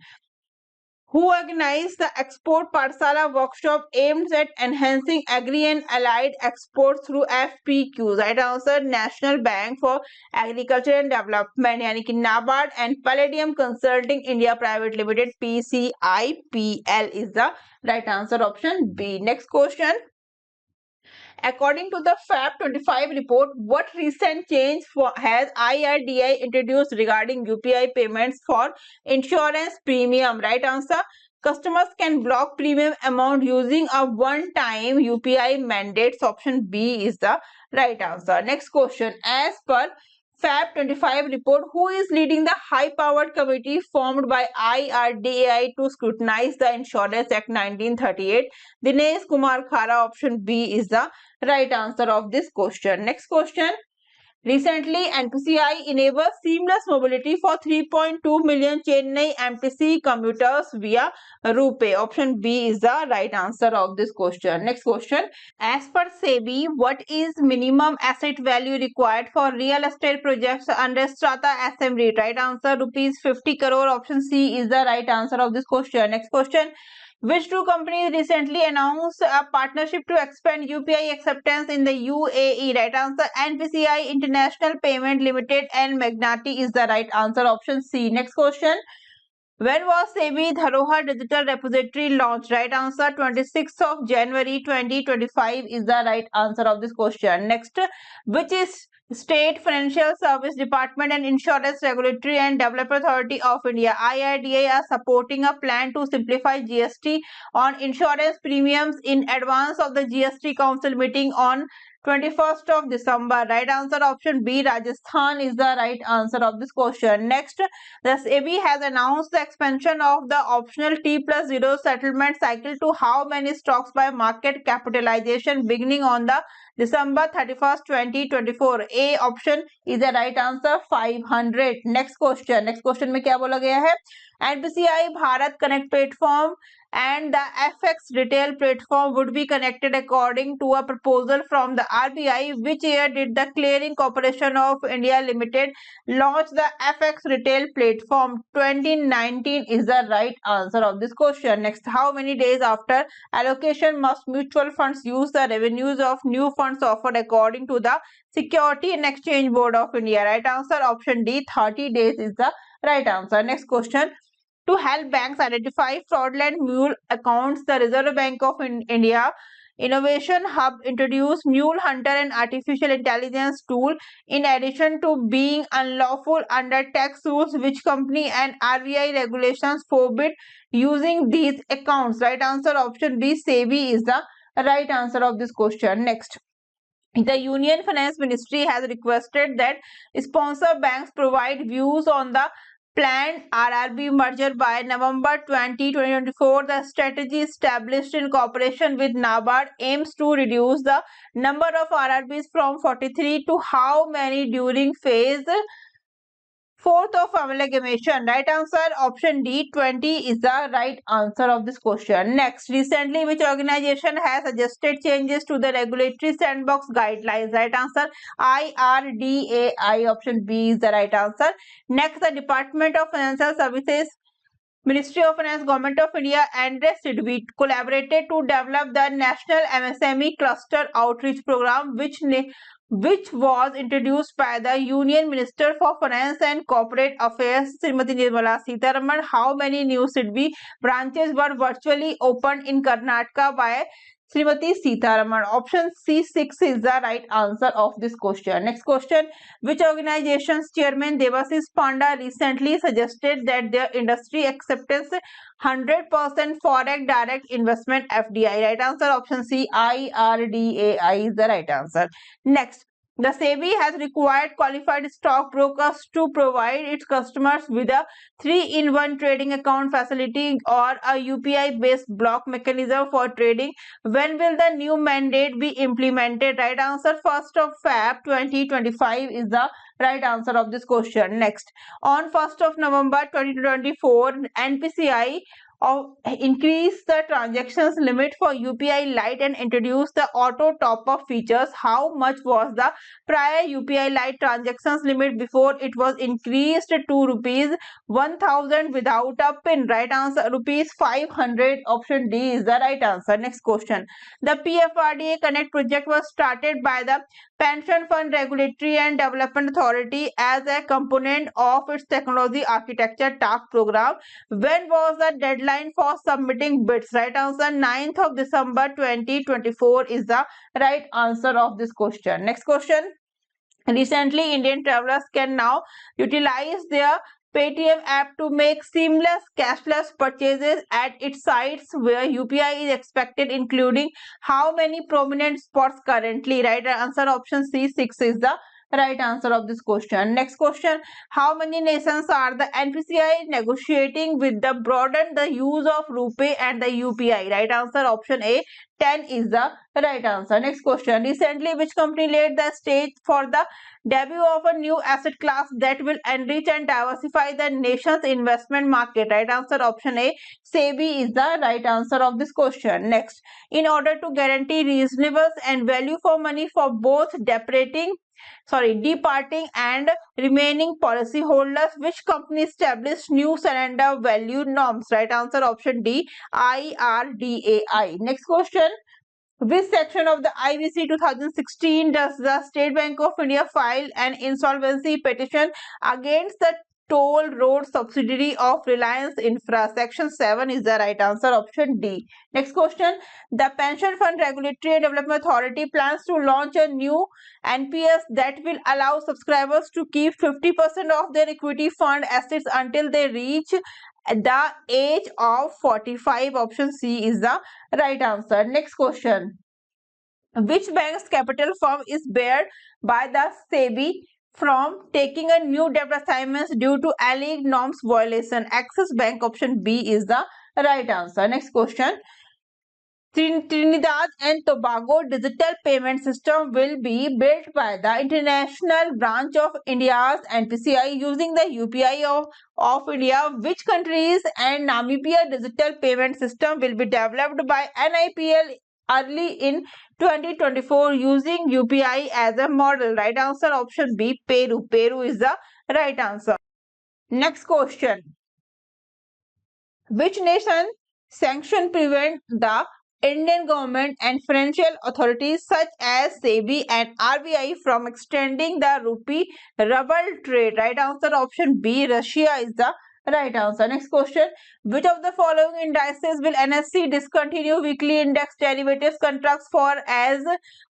Who organized the Export Parsala workshop aimed at enhancing agri and allied exports through FPQs? Right answer National Bank for Agriculture and Development यानी कि NABARD and Palladium Consulting India Private Limited PCIPL is the right answer. Option B. Next question. According to the FAB 25 report, what recent change has IRDAI introduced regarding UPI payments for insurance premium? Right answer. Customers can block premium amount using a one-time UPI mandates. Option B is the right answer. Next question. As per FAB 25 report, who is leading the high-powered committee formed by IRDAI to scrutinize the Insurance Act 1938? Dinesh Kumar Khara. Option B is the right answer of this question. Next question. Recently, NPCI enabled seamless mobility for 3.2 million Chennai MTC commuters via RuPay. Option B is the right answer of this question. Next question. As per SEBI, what is minimum asset value required for real estate projects under Strata SM REIT? Right answer, rupees 50 crore. Option C is the right answer of this question. Next question. Which two companies recently announced a partnership to expand UPI acceptance in the UAE? Right answer, NPCI International Payment Limited and Magnati is the right answer. Option C. Next question. When was SEBI Dharohar Digital Repository launched? Right answer, 26th of January 2025 is the right answer of this question. Next, which is State Financial Service Department and Insurance Regulatory and Development Authority of India IRDAI are supporting a plan to simplify GST on insurance premiums in advance of the GST Council meeting on 21st of December. Right answer, option B, Rajasthan is the right answer of this question. Next, the SEBI has announced the expansion of the optional T+0 settlement cycle to how many stocks by market capitalization beginning on the December 31st, 2024. A option is the right answer, 500. Next question. Next question में क्या बोला गया है? NPCI Bharat Connect platform and the FX retail platform would be connected according to a proposal from the RBI. Which year did the Clearing Corporation of India Limited launch the FX retail platform? 2019 is the right answer of this question. Next, how many days after allocation must mutual funds use the revenues of new funds offered according to the Security and Exchange Board of India? Right answer, option D, 30 days is the right answer. Next question. To help banks identify fraudulent mule accounts, the Reserve Bank of India Innovation Hub introduced Mule Hunter and artificial intelligence tool. In addition to being unlawful under tax rules, which company and RBI regulations forbid using these accounts? Right answer, option B, SEBI is the right answer of this question. Next. The Union Finance Ministry has requested that sponsor banks provide views on the planned RRB merger by November 20, 2024. The strategy established in cooperation with NABARD aims to reduce the number of RRBs from 43 to how many during phase 4th of amalgamation. Right answer, option D, 20 is the right answer of this question. Next, recently which organization has suggested changes to the regulatory sandbox guidelines? Right answer, IRDAI. Option B is the right answer. Next, the Department of Financial Services, Ministry of Finance, Government of India and SIDBI collaborated to develop the National MSME Cluster Outreach Program, which was introduced by the Union Minister for Finance and Corporate Affairs, Srimati Nirmala Sitharaman. How many new SIDBI branches were virtually opened in Karnataka by Srimati Sitharaman? Option C6 is the right answer of this question. Next question. Which organization's chairman Devasis Panda recently suggested that their industry acceptance 100% foreign direct investment FDI? Right answer, option C, IRDAI is the right answer. Next, the SEBI has required qualified stockbrokers to provide its customers with a 3-in-1 trading account facility or a UPI-based block mechanism for trading. When will the new mandate be implemented? Right answer, 1st of Feb 2025 is the right answer of this question. Next, on 1st of November 2024, NPCI increase the transactions limit for UPI Lite and introduce the auto top-up features. How much was the prior UPI Lite transactions limit before it was increased to rupees 1000 without a PIN? Right answer, rupees 500. Option D is the right answer. Next question. The PFRDA Connect project was started by the Pension Fund Regulatory and Development Authority as a component of its technology architecture task program. When was the deadline for submitting bids? Right answer 9th of December 2024 is the right answer of this question. Next question. Recently, Indian travelers can now utilize their Paytm app to make seamless cashless purchases at its sites where UPI is expected, including how many prominent spots currently? Right answer option C, 6 is the right answer of this question. Next question. How many nations are the NPCI negotiating with to broaden the use of RuPay and the UPI? Right answer option A, 10 is the right answer. Next question. Recently, which company laid the stage for the debut of a new asset class that will enrich and diversify the nation's investment market? Right answer option A, SEBI is the right answer of this question. Next, in order to guarantee reasonable and value for money for both departing and remaining policyholders, which company established new surrender value norms? Right answer option D, IRDAI. Next question. Which section of the IBC 2016 does the State Bank of India file an insolvency petition against the toll road subsidiary of Reliance Infra? Section 7 is the right answer, option D. Next question. The Pension Fund Regulatory and Development Authority plans to launch a new NPS that will allow subscribers to keep 50% of their equity fund assets until they reach the age of 45. Option C is the right answer. Next question. Which bank's capital firm is barred by the SEBI from taking a new debt assignments due to alleged norms violation? Axis Bank. Option B is the right answer. Next question. Trinidad and Tobago digital payment system will be built by the international branch of India's NPCI using the UPI of India. Which countries and Namibia digital payment system will be developed by NIPL early in 2024 using UPI as a model? Right answer option B, Peru. Peru is the right answer. Next question. Which nation sanction prevent the Indian government and financial authorities such as SEBI and RBI from extending the rupee ruble trade? Right answer option B, Russia is the right answer. Next question. Which of the following indices will NSE discontinue weekly index derivatives contracts for as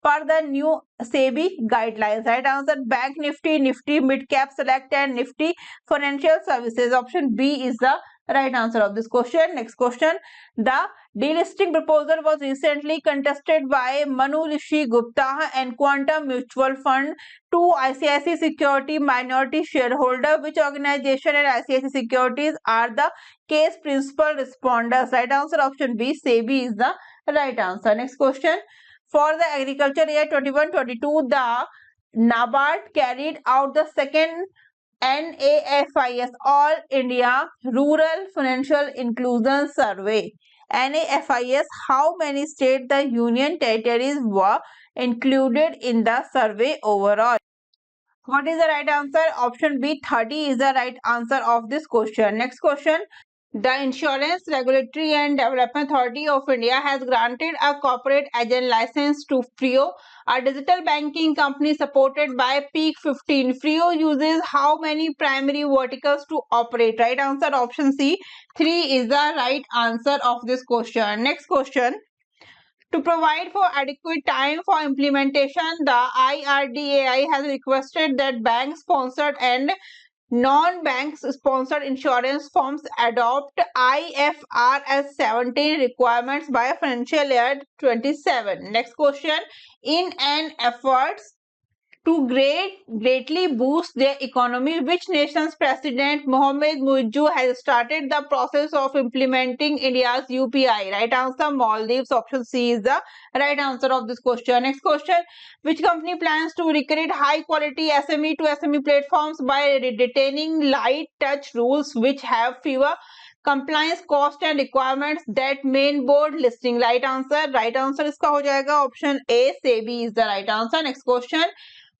per the new SEBI guidelines? Right answer Bank Nifty, Nifty Mid Cap Select and Nifty Financial Services. Option B is the right answer of this question. Next question. The delisting proposal was recently contested by Manu Rishi Gupta and Quantum Mutual Fund, two ICICI Security minority shareholder. Which organization and ICICI Securities are the case principal responders? Right answer option B, SEBI is the right answer. Next question. For the agriculture year 21-22, the NABARD carried out the second NAFIS All India Rural Financial Inclusion Survey. NAFIS, how many states the union territories were included in the survey overall? What is the right answer? Option B, 30 is the right answer of this question. Next question. The Insurance Regulatory and Development Authority of India has granted a corporate agent license to Frio, a digital banking company supported by Peak 15. Frio uses how many primary verticals to operate? Right answer option C, 3 is the right answer of this question. Next question. To provide for adequate time for implementation, the IRDAI has requested that bank-sponsored and non-bank sponsored insurance firms adopt IFRS 17 requirements by financial year 27. Next question. In an effort to greatly boost their economy, which nation's president Mohamed Mujju has started the process of implementing India's UPI? Right answer Maldives. Option C is the right answer of this question. Next question. Which company plans to recreate high quality SME to SME platforms by retaining light touch rules which have fewer compliance cost and requirements that main board listing? Right answer इसका हो जाएगा option A, SEBI is the right answer. Next question.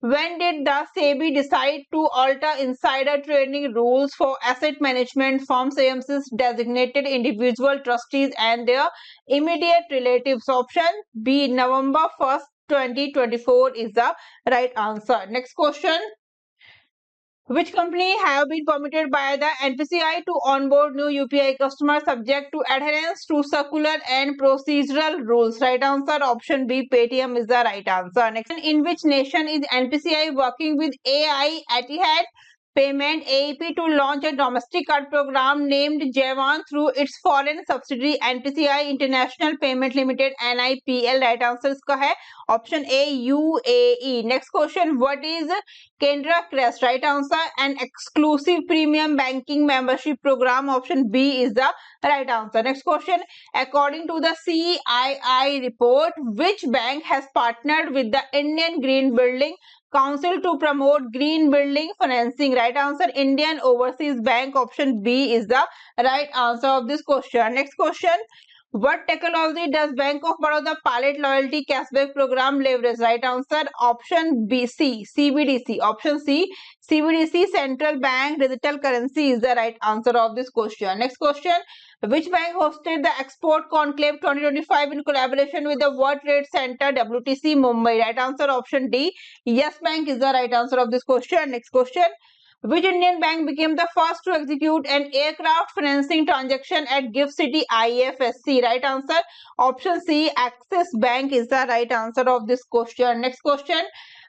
When did the SEBI decide to alter insider trading rules for asset management firms, AMC's designated individual trustees and their immediate relatives? Option B, November 1st, 2024 is the right answer. Next question. Which company have been permitted by the NPCI to onboard new UPI customers subject to adherence to circular and procedural rules? Right answer option B, Paytm is the right answer. Next, in which nation is NPCI working with AI Etihad Payment AEP to launch a domestic card program named Javan through its foreign subsidiary NPCI International Payment Limited NIPL? Right answer इसका है option A, UAE. Next question. What is Kendra Crest? Right answer an exclusive premium banking membership program. Option B is the right answer. Next question. According to the CII report, which bank has partnered with the Indian Green Building Council to promote green building financing? Right answer Indian Overseas Bank. Option B is the right answer of this question. Next question. What technology does Bank of Baroda pilot loyalty cashback program leverage? Right answer option B, C, CBDC. Option C, CBDC central bank digital currency is the right answer of this question. Next question. Which bank hosted the Export Conclave 2025 in collaboration with the World Trade Center WTC Mumbai? Right answer option D, Yes Bank is the right answer of this question. Next question. Which Indian bank became the first to execute an aircraft financing transaction at Gift City IFSC? Right answer option C, Axis Bank is the right answer of this question. Next question.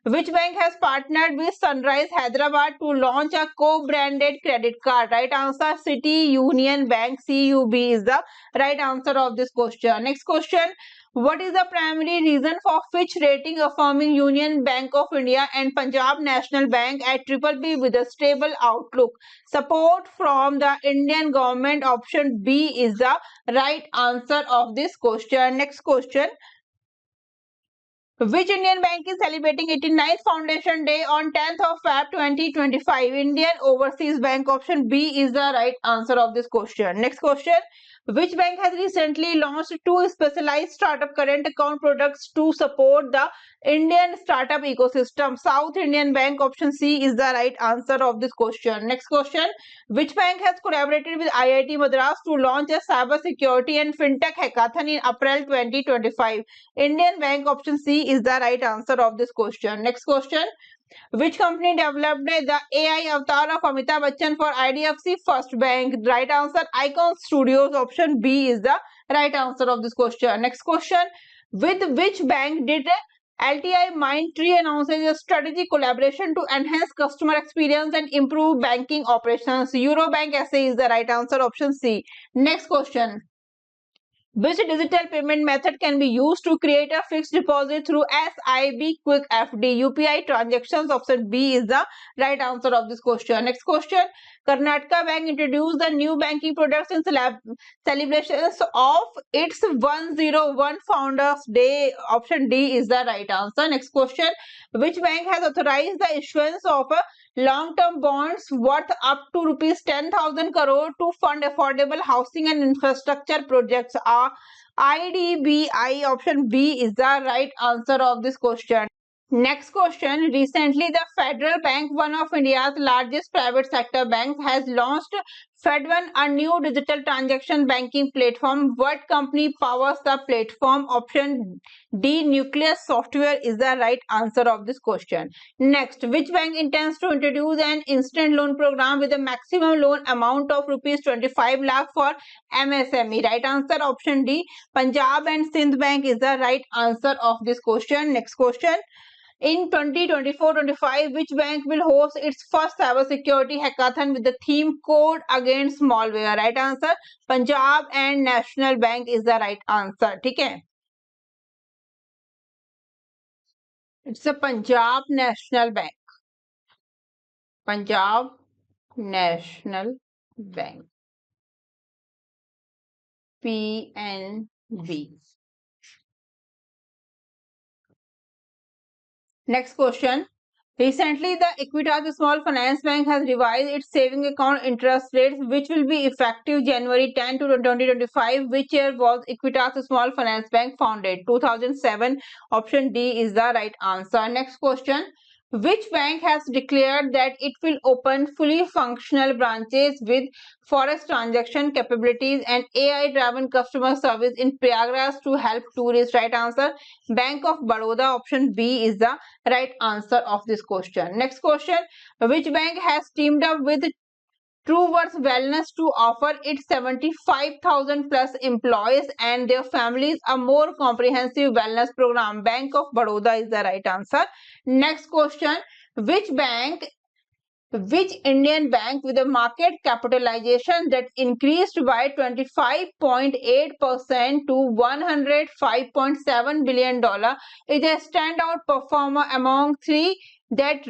Which bank has partnered with Sunrise Hyderabad to launch a co-branded credit card? Right answer City Union Bank, CUB is the right answer of this question. Next question. What is the primary reason for Fitch rating affirming Union Bank of India and Punjab National Bank at BBB with a stable outlook? Support from the Indian government. Option B is the right answer of this question. Next question. Which Indian bank is celebrating 89th Foundation Day on 10th of Feb 2025? Indian Overseas Bank. Option B is the right answer of this question. Next question. Which bank has recently launched two specialized startup current account products to support the Indian startup ecosystem? South Indian Bank. Option C is the right answer of this question. Next question. Which bank has collaborated with IIT Madras to launch a cyber security and fintech hackathon in April 2025? Indian Bank. Option C is the right answer of this question. Next question. Which company developed the AI avatar of Amitabh Bachchan for IDFC First Bank? Right answer Icon Studios. Option B is the right answer of this question. Next question. With which bank did LTI Mindtree announces a strategic collaboration to enhance customer experience and improve banking operations? Eurobank SA is the right answer. Option C. Next question. Which digital payment method can be used to create a fixed deposit through SIB Quick FD UPI transactions? Option B is the right answer of this question. Next question. Karnataka Bank introduced the new banking products in celebrations of its 101 Founders Day. Option D is the right answer. Next question. Which bank has authorized the issuance of long-term bonds worth up to rupees 10,000 crore to fund affordable housing and infrastructure projects? IDBI. Option B is the right answer of this question. Next question. Recently, the Federal Bank, one of India's largest private sector banks, has launched FedOne, a new digital transaction banking platform. What company powers the platform? Option D, Nucleus Software is the right answer of this question. Next, which bank intends to introduce an instant loan program with a maximum loan amount of rupees 25 lakh for MSME? Right answer option D, Punjab and Sindh Bank is the right answer of this question. Next question. In 2024-25, which bank will host its first cybersecurity hackathon with the theme Code Against Malware? Right answer Punjab and National Bank is the right answer. ठीक है? It's a Punjab National Bank. Punjab National Bank. PNB. Next question. Recently, the Equitas Small Finance Bank has revised its saving account interest rates, which will be effective January 10 to 2025. Which year was Equitas Small Finance Bank founded? 2007. Option D is the right answer. Next question. Which bank has declared that it will open fully functional branches with forex transaction capabilities and AI-driven customer service in Prayagraj to help tourists? Right answer, Bank of Baroda. Option B is the right answer of this question. Next question, which bank has teamed up with Trueworth Wellness to offer its 75,000 plus employees and their families a more comprehensive wellness program? Bank of Baroda is the right answer. Next question, which Indian bank with a market capitalization that increased by 25.8% to $105.7 billion is a standout performer among three that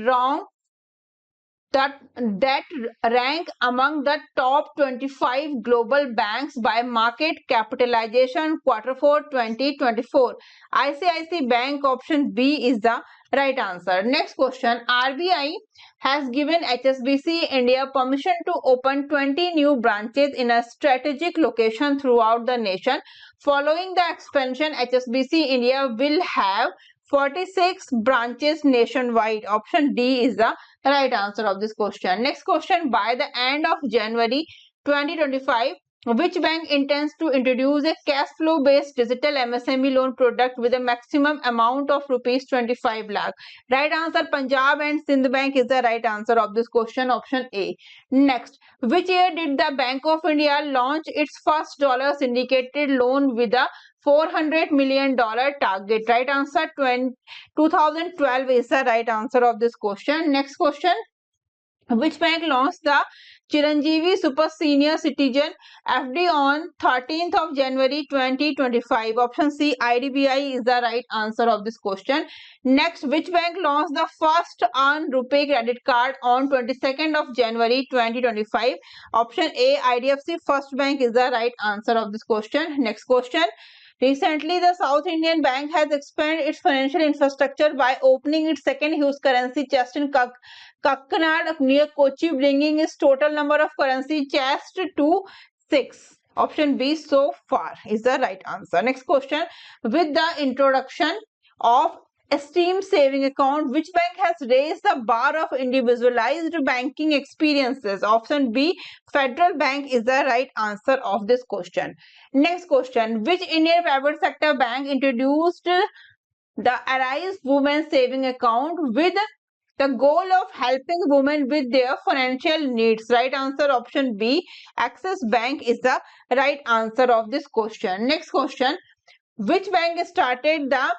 rank among the top 25 global banks by market capitalization Q4 2024? ICICI Bank. Option B is the right answer. Next question, RBI has given HSBC India permission to open 20 new branches in a strategic location throughout the nation. Following the expansion, HSBC India will have 46 branches nationwide. Option D is the right answer of this question. Next question, by the end of January 2025, which bank intends to introduce a cash flow based digital MSME loan product with a maximum amount of rupees 25 lakh? Right answer, Punjab and Sindh Bank is the right answer of this question. Option A. Next, which year did the Bank of India launch its first dollar syndicated loan with a $400 million target? Right answer, 2012 is the right answer of this question. Next question, which bank launched the Chiranjeevi Super Senior Citizen FD on 13th of January 2025? Option C, IDBI is the right answer of this question. Next, which bank launched the first Earn Rupee credit card on 22nd of January 2025? Option A, IDFC First Bank is the right answer of this question. Next question, recently, the South Indian Bank has expanded its financial infrastructure by opening its second huge currency chest in Kakkanad near Kochi, bringing its total number of currency chests to 6. Option B, so far, is the right answer. Next question, with the introduction of Esteem Saving Account, which bank has raised the bar of individualized banking experiences? Option B, Federal Bank is the right answer of this question. Next question, which Indian private sector bank introduced the Arise Women Saving Account with the goal of helping women with their financial needs? Right answer, option B, Axis Bank is the right answer of this question. Next question, which bank started the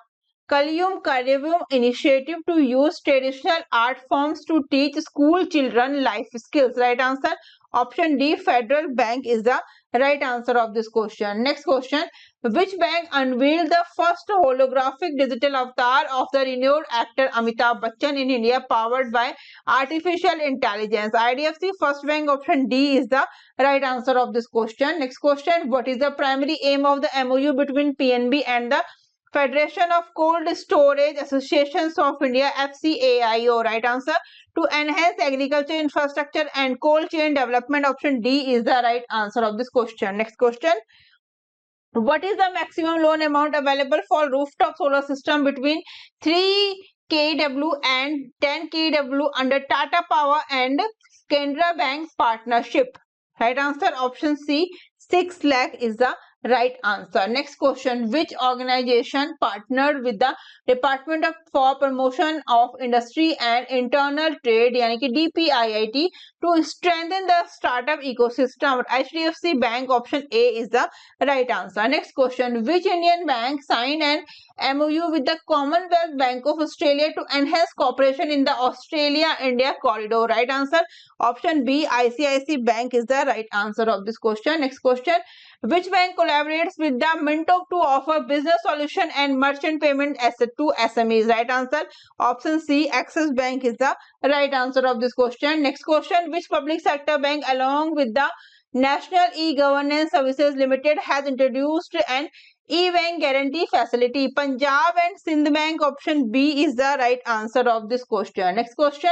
Kalium Karium initiative to use traditional art forms to teach school children life skills? Right answer, option D, Federal Bank is the right answer of this question. Next question, which bank unveiled the first holographic digital avatar of the renowned actor Amitabh Bachchan in India powered by artificial intelligence? IDFC First Bank. Option D is the right answer of this question. Next question, what is the primary aim of the MOU between PNB and the Federation of Cold Storage Associations of India, FCAIO? Right answer, to enhance agriculture infrastructure and cold chain development. Option D is the right answer of this question. Next question, what is the maximum loan amount available for rooftop solar system between 3 kW and 10 kW under Tata Power and Canara Bank partnership? Right answer, option C, 6 lakh is the right answer. Next question, which organization partnered with the Department for Promotion of Industry and Internal Trade yani ki DPIIT to strengthen the startup ecosystem? HDFC Bank. Option A is the right answer. Next question, which Indian bank signed an MOU with the Commonwealth Bank of Australia to enhance cooperation in the Australia-India corridor? Right answer, option B, ICICI Bank is the right answer of this question. Next question, which bank collaborates with the Mintok to offer business solution and merchant payment asset to SMEs? Right answer, option C, Axis Bank is the right answer of this question. Next question, which public sector bank along with the National E-Governance Services Limited has introduced an E-Bank guarantee facility? Punjab and Sindh Bank. Option B is the right answer of this question. Next question,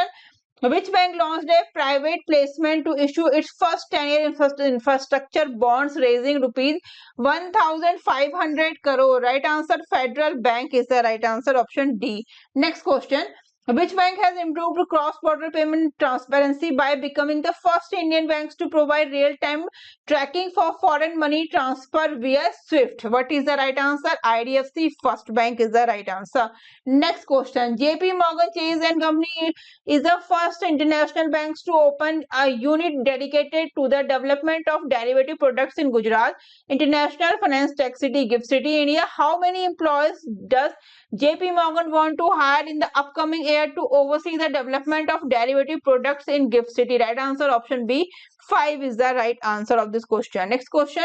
which bank launched a private placement to issue its first 10-year infrastructure bonds raising rupees 1,500 crore? Right answer, Federal Bank is the right answer, option D. Next question, Which bank has improved cross-border payment transparency by becoming the first Indian banks to provide real-time tracking for foreign money transfer via SWIFT? What is the right answer? IDFC First Bank is the right answer. Next question. JP Morgan Chase and Company is the first international banks to open a unit dedicated to the development of derivative products in Gujarat International Finance Tech City, GIFT City, India. How many employees does JP Morgan want to hire in the upcoming year to oversee the development of derivative products in GIFT City? Right answer option B. 5 is the right answer of this question. Next question.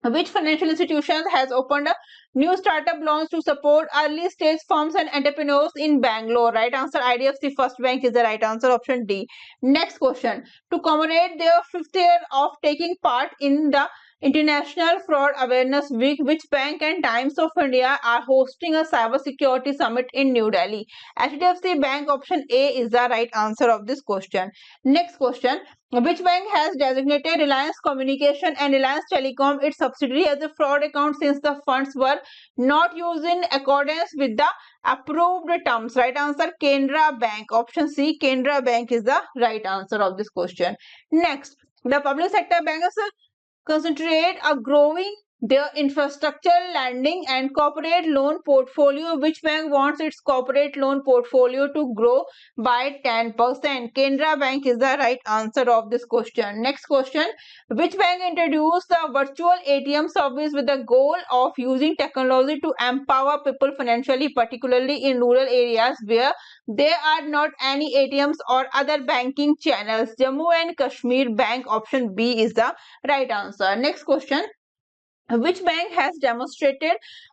Which financial institution has opened a new startup loans to support early stage firms and entrepreneurs in Bangalore? Right answer IDFC First Bank is the right answer option D. Next question. To commemorate their 5th year of taking part in the International Fraud Awareness Week, which Bank and Times of India are hosting a cybersecurity summit in New Delhi? HDFC Bank option A is the right answer of this question. Next question. Which bank has designated Reliance Communication and Reliance Telecom, its subsidiary, as a fraud account since the funds were not used in accordance with the approved terms? Right answer Canara Bank. Option C, Canara Bank is the right answer of this question. Next, the public sector banks concentrate a growing their infrastructure lending and corporate loan portfolio. Which bank wants its corporate loan portfolio to grow by 10%? Canara Bank is the right answer of this question. Next question. Which bank introduced the virtual ATM service with the goal of using technology to empower people financially, particularly in rural areas where there are not any ATMs or other banking channels? Jammu and Kashmir Bank option B is the right answer. Next question. Which bank has demonstrated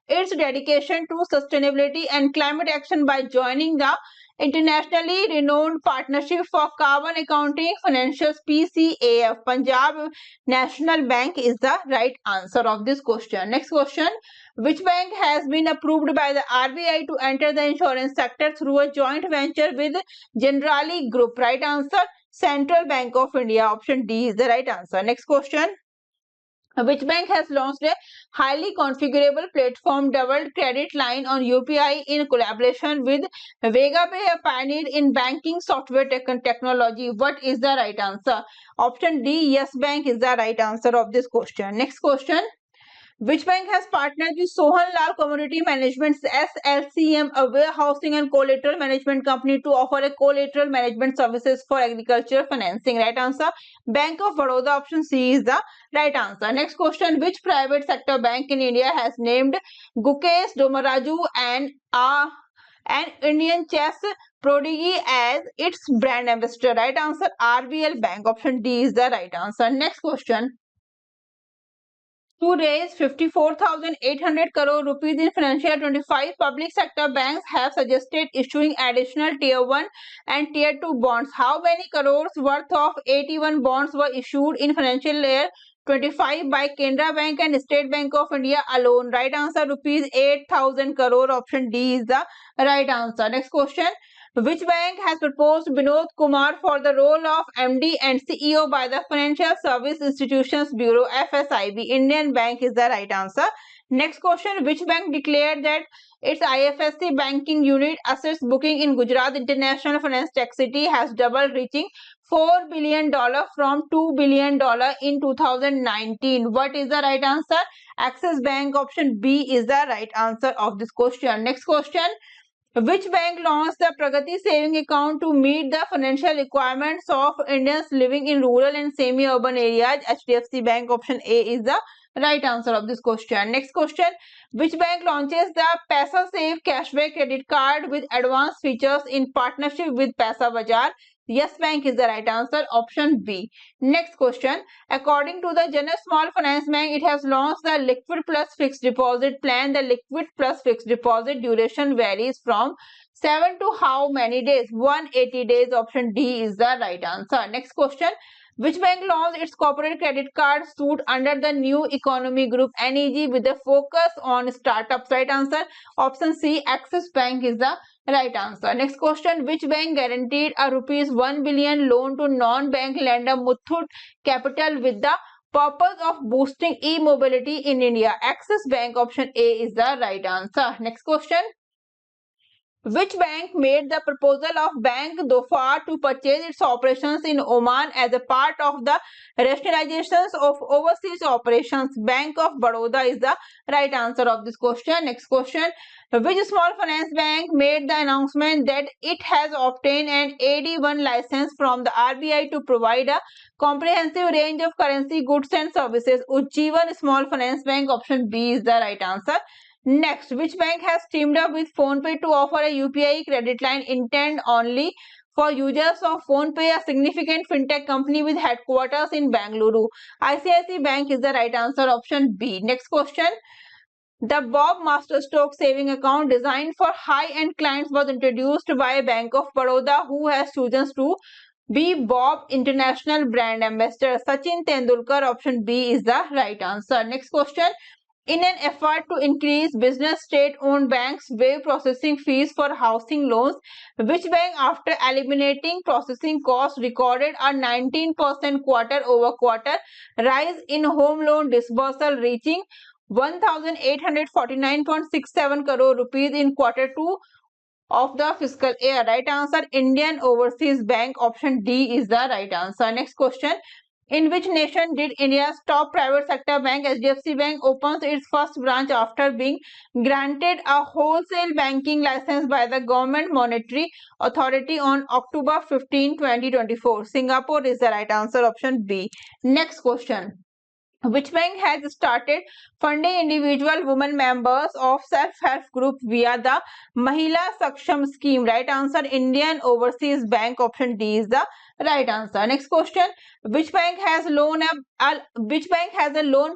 its dedication to sustainability and climate action by joining the internationally renowned Partnership for Carbon Accounting Financials PCAF? Punjab National Bank is the right answer of this question. Next question. Which bank has been approved by the RBI to enter the insurance sector through a joint venture with Generali Group? Right answer Central Bank of India. Option D is the right answer. Next question. Which bank has launched a highly configurable platform double credit line on UPI in collaboration with VegaPay, a pioneer in banking software technology? What is the right answer? Option D, Yes Bank is the right answer of this question. Next question. Which bank has partnered with Sohan Lal Commodity Management's SLCM, a warehousing and collateral management company, to offer a collateral management services for agriculture financing? Right answer Bank of Baroda. Option C is the right answer. Next question. Which private sector bank in India has named Gukesh Domaraju and an Indian chess prodigy as its brand ambassador? Right answer RBL Bank. Option D is the right answer. Next question. To raise 54,800 crore rupees in financial year 25, public sector banks have suggested issuing additional tier 1 and tier 2 bonds. How many crores worth of 81 bonds were issued in financial year 25 by Canara Bank and State Bank of India alone? Right answer rupees 8,000 crore. Option D is the right answer. Next question. Which bank has proposed Binod Kumar for the role of MD and CEO by the Financial Service Institutions Bureau FSIB? Indian Bank is the right answer. Next question. Which bank declared that its IFSC banking unit assets booking in Gujarat International Finance Tech City has doubled, reaching $4 billion from $2 billion in 2019? What is the right answer? Axis Bank. Option B is the right answer of this question. Next question. Which bank launched the Pragati Saving Account to meet the financial requirements of Indians living in rural and semi-urban areas? HDFC Bank. Option A is the right answer of this question. Next question. Which bank launches the Paisa Save Cashback Credit Card with advanced features in partnership with Paisa Bazaar? Yes Bank is the right answer. Option B. Next question. According to the General Small Finance Bank, it has launched the Liquid Plus Fixed Deposit Plan. The Liquid Plus Fixed Deposit duration varies from 7 to how many days? 180 days. Option D is the right answer. Next question. Which bank launched its corporate credit card suite under the New Economy Group NEG with a focus on startups? Right answer option C. Axis Bank is the right answer. Next question. Which bank guaranteed a rupees 1 billion loan to non-bank lender Muthoot Capital with the purpose of boosting e-mobility in India? Axis Bank. Option A is the right answer. Next question. Which bank made the proposal of Bank Dhofar to purchase its operations in Oman as a part of the rationalizations of overseas operations? Bank of Baroda is the right answer of this question. Next question. Which small finance bank made the announcement that it has obtained an AD1 license from the RBI to provide a comprehensive range of currency goods and services? Ujjivan Small Finance Bank, option B is the right answer. Next, which bank has teamed up with PhonePe to offer a UPI credit line intended only for users of PhonePe, a significant fintech company with headquarters in Bangalore? ICICI Bank is the right answer, option B. Next question. The Bob Masterstock saving account designed for high-end clients was introduced by Bank of Baroda, who has chosen to be Bob International Brand Ambassador. Sachin Tendulkar, option B is the right answer. Next question. In an effort to increase business, state-owned banks waive processing fees for housing loans. Which bank, after eliminating processing costs, recorded a 19% quarter-over-quarter rise in home loan disbursal, reaching 1,849.67 crore rupees in Q2 of the fiscal year? Right answer, Indian Overseas Bank, option D is the right answer. Next question. In which nation did India's top private sector bank, HDFC Bank, opens its first branch after being granted a wholesale banking license by the Government Monetary Authority on October 15, 2024? Singapore is the right answer, option B. Next question. Which bank has started funding individual women members of self-help group via the Mahila Saksham scheme? Right answer, Indian Overseas Bank, option D is the right answer. Next question. Which bank has a loan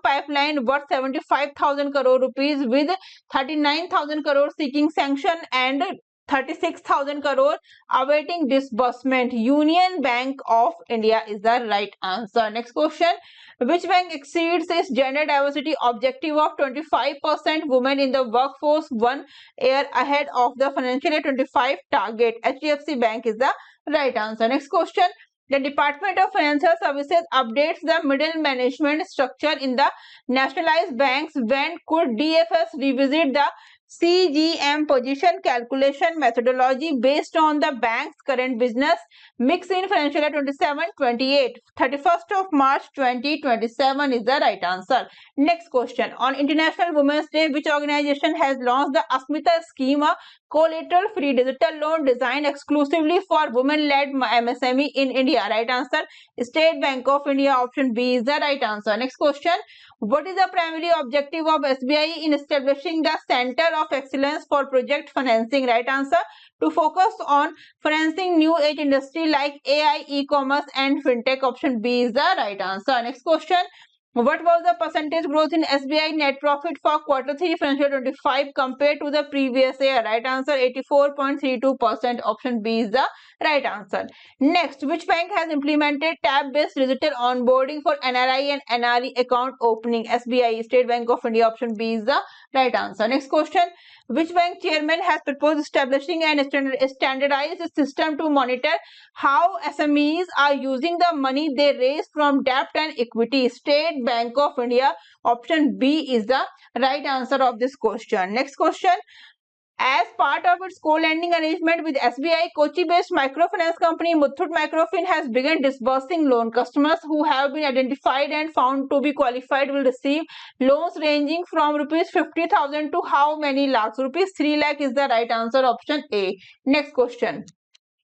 pipeline worth 75,000 crore rupees with 39,000 crore seeking sanction and 36,000 crore awaiting disbursement? Union Bank of India is the right answer. Next question. Which bank exceeds its gender diversity objective of 25% women in the workforce 1 year ahead of the financial year 25 target? HDFC Bank is the right answer. Next question. The Department of Financial Services updates the middle management structure in the nationalized banks. When could DFS revisit the CGM position calculation methodology based on the bank's current business mix in financial year 27-28? 31st of March 2027 is the right answer. Next question. On International Women's Day, which organization has launched the Asmita scheme, a collateral-free digital loan designed exclusively for women-led MSME in India? Right answer, State Bank of India, option B is the right answer. Next question. What is the primary objective of SBI in establishing the Center of Excellence for Project Financing? Right answer, to focus on financing new age industry like AI, e-commerce and fintech. Option B is the right answer. Next question. What was the percentage growth in SBI net profit for Q3 financial 25 compared to the previous year? Right answer, 84.32%. Option B is the right answer. Next, which bank has implemented tab-based digital onboarding for NRI and NRE account opening? SBI, State Bank of India, option B is the right answer. Next question. Which bank chairman has proposed establishing a standardized system to monitor how SMEs are using the money they raise from debt and equity? State Bank of India, option B is the right answer of this question. Next question. As part of its co-lending arrangement with SBI, Kochi-based microfinance company Muthoot Microfinance has begun disbursing loan. Customers who have been identified and found to be qualified will receive loans ranging from rupees 50,000 to how many lakhs? Rupees 3 lakh is the right answer, option A. Next question.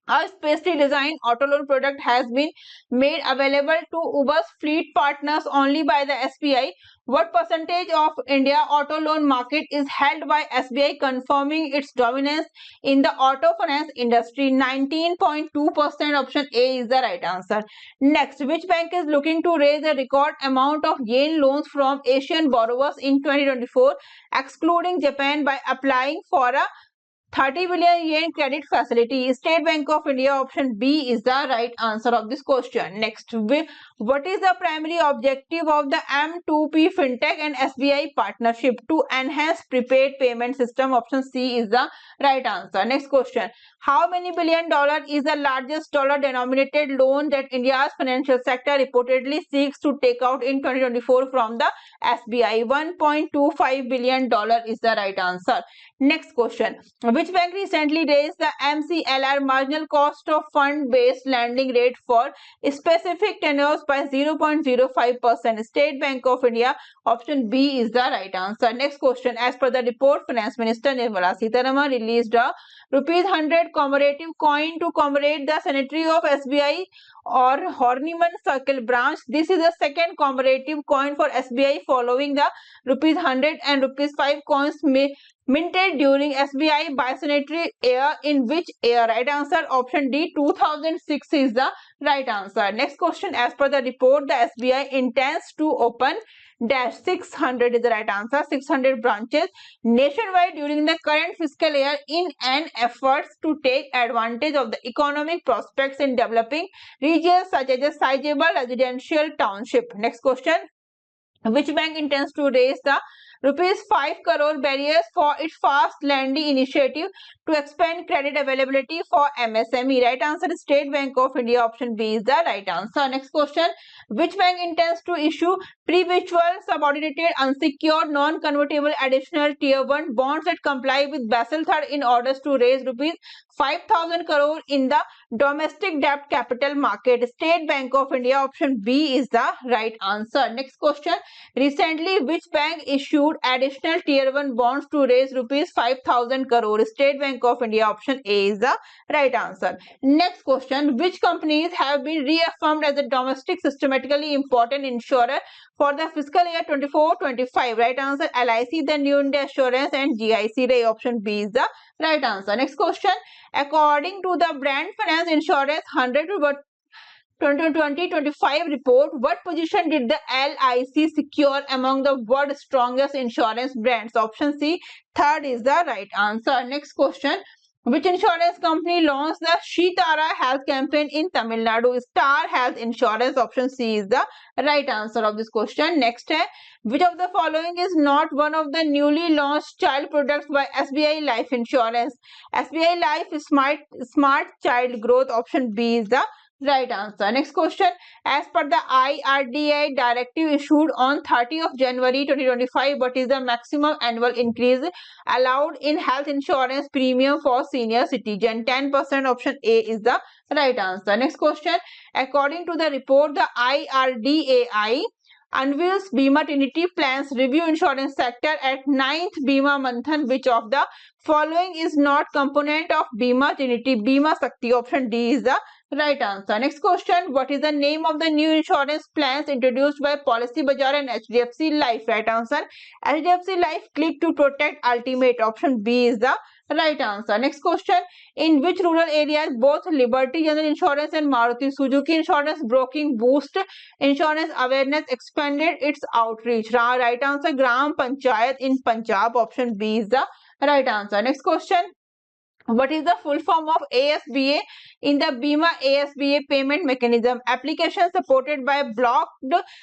A specially designed auto loan product has been made available to Uber's fleet partners only by the SBI. What percentage of India auto loan market is held by SBI, confirming its dominance in the auto finance industry? 19.2%. Option A is the right answer. Next, which bank is looking to raise a record amount of yen loans from Asian borrowers in 2024, excluding Japan, by applying for a 30 billion yen credit facility? State Bank of India, option B is the right answer of this question. Next, what is the primary objective of the M2P FinTech and SBI partnership? To enhance prepaid payment system. Option C is the right answer. Next question. How many $billion is the largest dollar denominated loan that India's financial sector reportedly seeks to take out in 2024 from the SBI? $1.25 billion is the right answer. Next question. Which bank recently raised the MCLR marginal cost of fund-based lending rate for specific tenures by 0.05%? State Bank of India. Option B is the right answer. Next question. As per the report, Finance Minister Nirmala Sitharaman released a ₹100 commemorative coin to commemorate the centenary of SBI or Horniman Circle branch. This is the second commemorative coin for SBI following the ₹100 and ₹5 coins minted during SBI bicentenary year. In which year? Right answer option D, 2006 is the right answer. Next question. As per the report, the SBI intends to open dash 600 is the right answer, 600 branches nationwide during the current fiscal year in an effort to take advantage of the economic prospects in developing regions such as a sizable residential township. Next question. Which bank intends to raise the ₹5 crore barriers for its fast lending initiative to expand credit availability for MSME? Right answer is State Bank of India. Option B is the right answer. Next question. Which bank intends to issue pre-mutual subordinated unsecured non-convertible additional tier 1 bonds that comply with Basel III in orders to raise ₹5,000 crore in the domestic debt capital market? State Bank of India. Option B is the right answer. Next question. Recently, which bank issued additional tier 1 bonds to raise ₹5,000 crore? State Bank of India. Option A is the right answer. Next question. Which companies have been reaffirmed as a domestic systematically important insurer for the fiscal year 24-25? Right answer LIC, the New India Assurance and GIC Re. Option B is the right answer. Next question. According to the Brand Finance Insurance 100 2020-25 report, what position did the LIC secure among the world's strongest insurance brands? Option C, third is the right answer. Next question. Which insurance company launched the Shitara Health campaign in Tamil Nadu? Star Health Insurance. Option C is the right answer of this question. Next, which of the following is not one of the newly launched child products by SBI Life Insurance? SBI Life Smart Child Growth. Option B is the right answer. Next question. As per the IRDAI directive issued on 30th of January 2025, what is the maximum annual increase allowed in health insurance premium for senior citizen? 10%. Option A is the right answer. Next question. According to the report, the IRDAI unveils Bima Trinity plans review insurance sector at 9th Bima Manthan. Which of the following is not component of Bima Trinity? Bima Sakti. Option D is the right answer. Next question. What is the name of the new insurance plans introduced by Policy Bazaar and HDFC Life? Right answer HDFC Life Click to Protect Ultimate. Option B is the right answer. Next question. In which rural areas both Liberty General Insurance and Maruti Suzuki Insurance Broking Boost insurance awareness expanded its outreach? Right answer Gram Panchayat in Punjab. Option B is the right answer. Next question. What is the full form of ASBA in the Bima ASBA payment mechanism? Application supported by blocked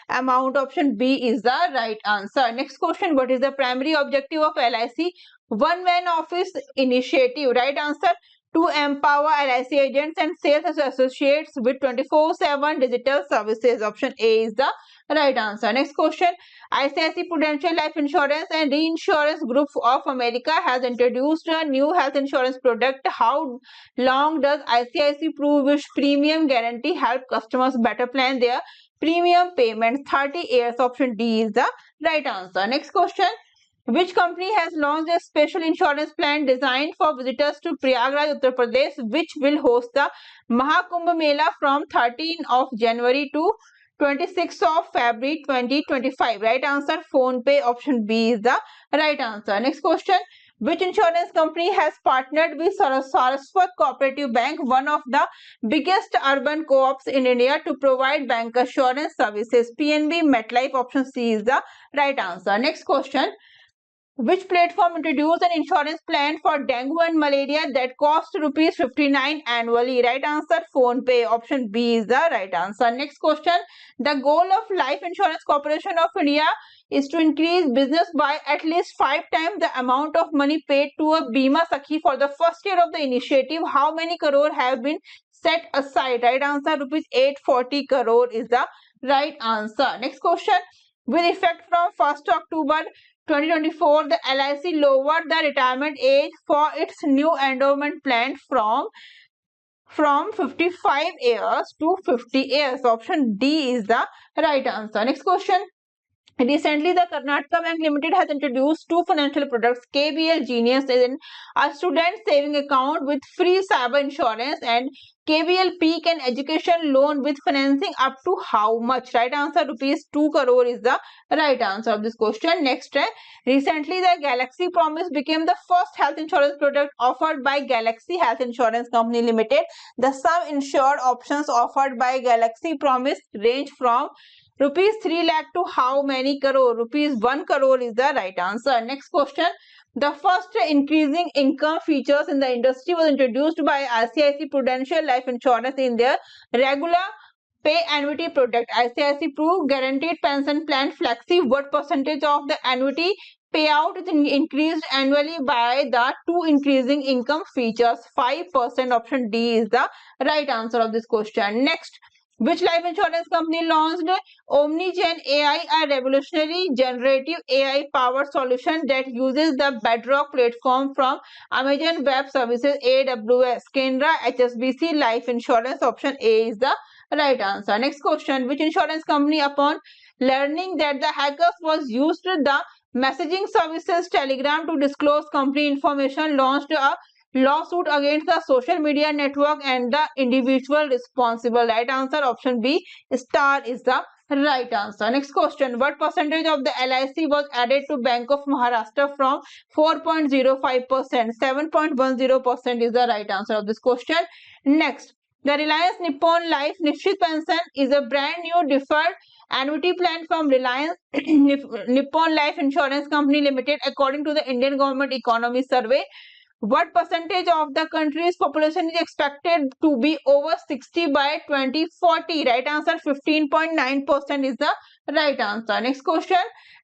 amount. Option B is the right answer. Next question. What is the primary objective of LIC One Man Office initiative? Right answer to empower LIC agents and sales associates with 24/7 digital services. Option A is the right answer. Next question. ICICI Prudential Life Insurance and Reinsurance Group of America has introduced a new health insurance product. How long does ICICI Pru Premium Guarantee help customers better plan their premium payments? 30 years. Option D is the right answer. Next question. Which company has launched a special insurance plan designed for visitors to Prayagraj, Uttar Pradesh, which will host the Mahakumbh Mela from 13th of January to 26th of February 2025? Right answer PhonePe. Option B is the right answer. Next question. Which insurance company has partnered with Saraswat Cooperative Bank, one of the biggest urban co-ops in India, to provide bank assurance services? PNB, MetLife. Option C is the right answer. Next question. Which platform introduced an insurance plan for dengue and malaria that cost ₹59 annually? Right answer PhonePe. Option B is the right answer. Next question. The goal of Life Insurance Corporation of India is to increase business by at least 5 times the amount of money paid to a Bima Sakhi for the first year of the initiative. How many crore have been set aside? Right answer ₹840 crore is the right answer. Next question. With effect from 1st October 2024, the LIC lowered the retirement age for its new endowment plan from 55 years to 50 years. Option D is the right answer. Next question. Recently, the Karnataka Bank Limited has introduced two financial products, KBL Genius is a student saving account with free cyber insurance, and KBL Peak, an education loan with financing up to how much? Right answer, rupees 2 crore is the right answer of this question. Next, recently the Galaxy Promise became the first health insurance product offered by Galaxy Health Insurance Company Limited. The sum insured options offered by Galaxy Promise range from rupees 3 lakh to how many crore? Rupees 1 crore is the right answer. Next question. The first increasing income features in the industry was introduced by ICICI Prudential Life Insurance in their regular pay annuity product. ICICI Pru Guaranteed Pension Plan Flexi. What percentage of the annuity payout is increased annually by the two increasing income features? 5%. Option D is the right answer of this question. Next. Which life insurance company launched OmniGen AI, a revolutionary generative AI powered solution that uses the Bedrock platform from Amazon Web Services AWS? Canara HSBC Life Insurance. Option A is the right answer. Next question. Which insurance company, upon learning that the hackers was used the messaging services Telegram to disclose company information, launched a lawsuit against the social media network and the individual responsible? Right answer, option B, Star is the right answer. Next question. What percentage of the LIC was added to Bank of Maharashtra from 4.05%? 7.10% is the right answer of this question. Next. The Reliance Nippon Life Nishchit Pension is a brand new deferred annuity plan from Reliance Nippon Life Insurance Company Limited. According to the Indian Government Economy Survey, what percentage of the country's population is expected to be over 60 by 2040? Right answer, 15.9% is the right answer. Next question.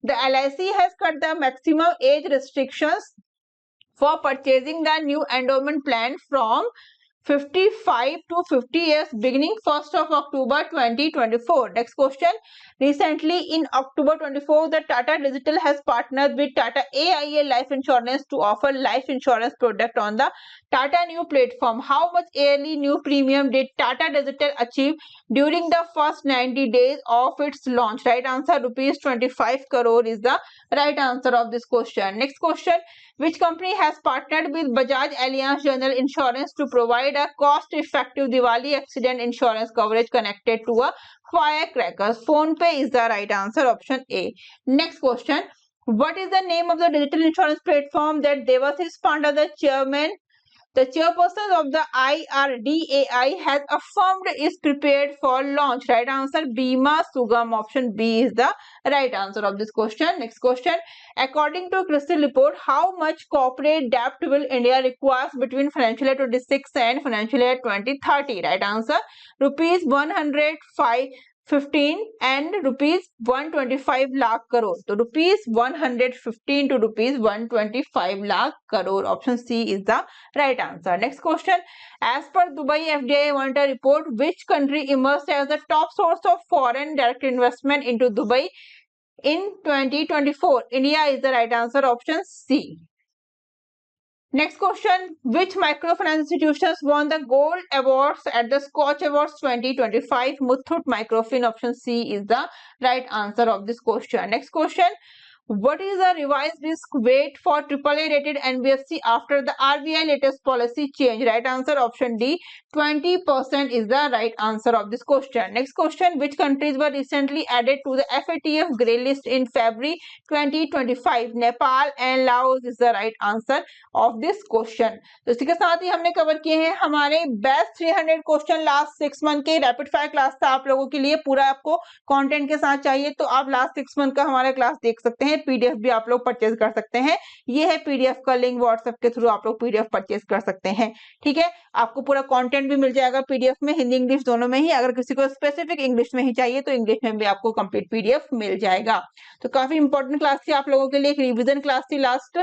The LIC has cut the maximum age restrictions for purchasing the new endowment plan from 55 to 50 years beginning 1st of October 2024. Next question. Recently in October 24, the Tata Digital has partnered with Tata AIA Life Insurance to offer life insurance product on the Tata New platform. How much yearly new premium did Tata Digital achieve during the first 90 days of its launch? Right answer, rupees 25 crore is the right answer of this question. Next question. Which company has partnered with Bajaj Allianz General Insurance to provide a cost-effective Diwali accident insurance coverage connected to a firecrackers? PhonePe is the right answer, option A. Next question. What is the name of the digital insurance platform that Devashish Panda, the chairperson of the IRDAI, has affirmed is prepared for launch? Right answer, Bima Sugam. Option B is the right answer of this question. Next question. According to CRISIL report, how much corporate debt will India require between financial year 26 and financial year 2030? Right answer, rupees 115 and rupees 125 lakh crore. So rupees 115 to rupees 125 lakh crore. Option C is the right answer. Next question. As per Dubai FDI Monitor report, which country emerged as the top source of foreign direct investment into Dubai in 2024? India is the right answer, option C. Next question. Which microfinance institutions won the gold awards at the Scotch Awards 2025? Muthoot Microfinance. Option C is the right answer of this question. Next question. What is the revised risk weight for AAA rated NBFC after the RBI latest policy change? Right answer, option D, 20% is the right answer of this question. Next question. Which countries were recently added to the FATF grey list in February 2025? Nepal and Laos is the right answer of this question. तो इसी के साथ ही हमने cover किए हैं हमारे best 300 question last 6 month के rapid fire class था आप लोगों के लिए। पूरा आपको कंटेंट के साथ चाहिए तो आप लास्ट 6 मंथ का हमारा क्लास देख सकते हैं। पीडीएफ भी आप लोग परचेज कर सकते हैं। ये है पीडीएफ का लिंक, व्हाट्सएप के थ्रू आप लोग पीडीएफ परचेज कर सकते हैं। ठीक है, आपको पूरा कंटेंट भी मिल जाएगा पीडीएफ में, हिंदी इंग्लिश दोनों में ही। अगर किसी को स्पेसिफिक इंग्लिश में ही चाहिए तो इंग्लिश में भी आपको कंप्लीट पीडीएफ मिल जाएगा। तो काफी इंपॉर्टेंट क्लास थी आप लोगों के लिए, एक रिविजन क्लास थी लास्ट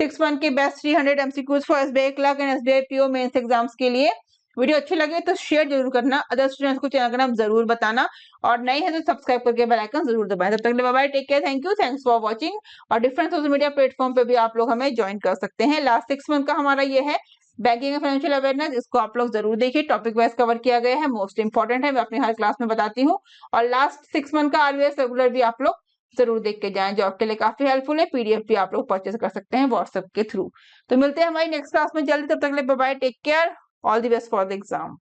6 मंथ के best 300 MCQs for SBI clerk and SBI PO mains exams के लिए। वीडियो अच्छी लगे तो शेयर जरूर करना, अदर स्टूडेंट्स को चैनल का नाम जरूर बताना, और नए हैं तो सब्सक्राइब करके बेल आइकन जरूर दबाएं। तब तक bye bye, take care, thank you, thanks for watching. और डिफरेंट सोशल मीडिया प्लेटफॉर्म पे भी आप लोग हमें ज्वाइन कर सकते हैं। लास्ट 6 मंथ का हमारा ये है बैंकिंग एंड फाइनेंशियल अवेयरनेस, इसको आप लोग जरूर देखिए, टॉपिक वाइज कवर किया गया है, मोस्ट इंपॉर्टेंट है, मैं अपनी हर क्लास में बताती हूँ। और लास्ट 6 मंथ का आरबीआई रेगुलर भी आप लोग जरूर देख के जाएं, जो आपके लिए काफी हेल्पफुल है। पीडीएफ भी आप लोग परचेज कर सकते हैं व्हाट्सएप के थ्रू। तो मिलते हैं हमारी नेक्स्ट क्लास में जल्दी, तब तक के लिए bye bye, take care, all the best for the exam.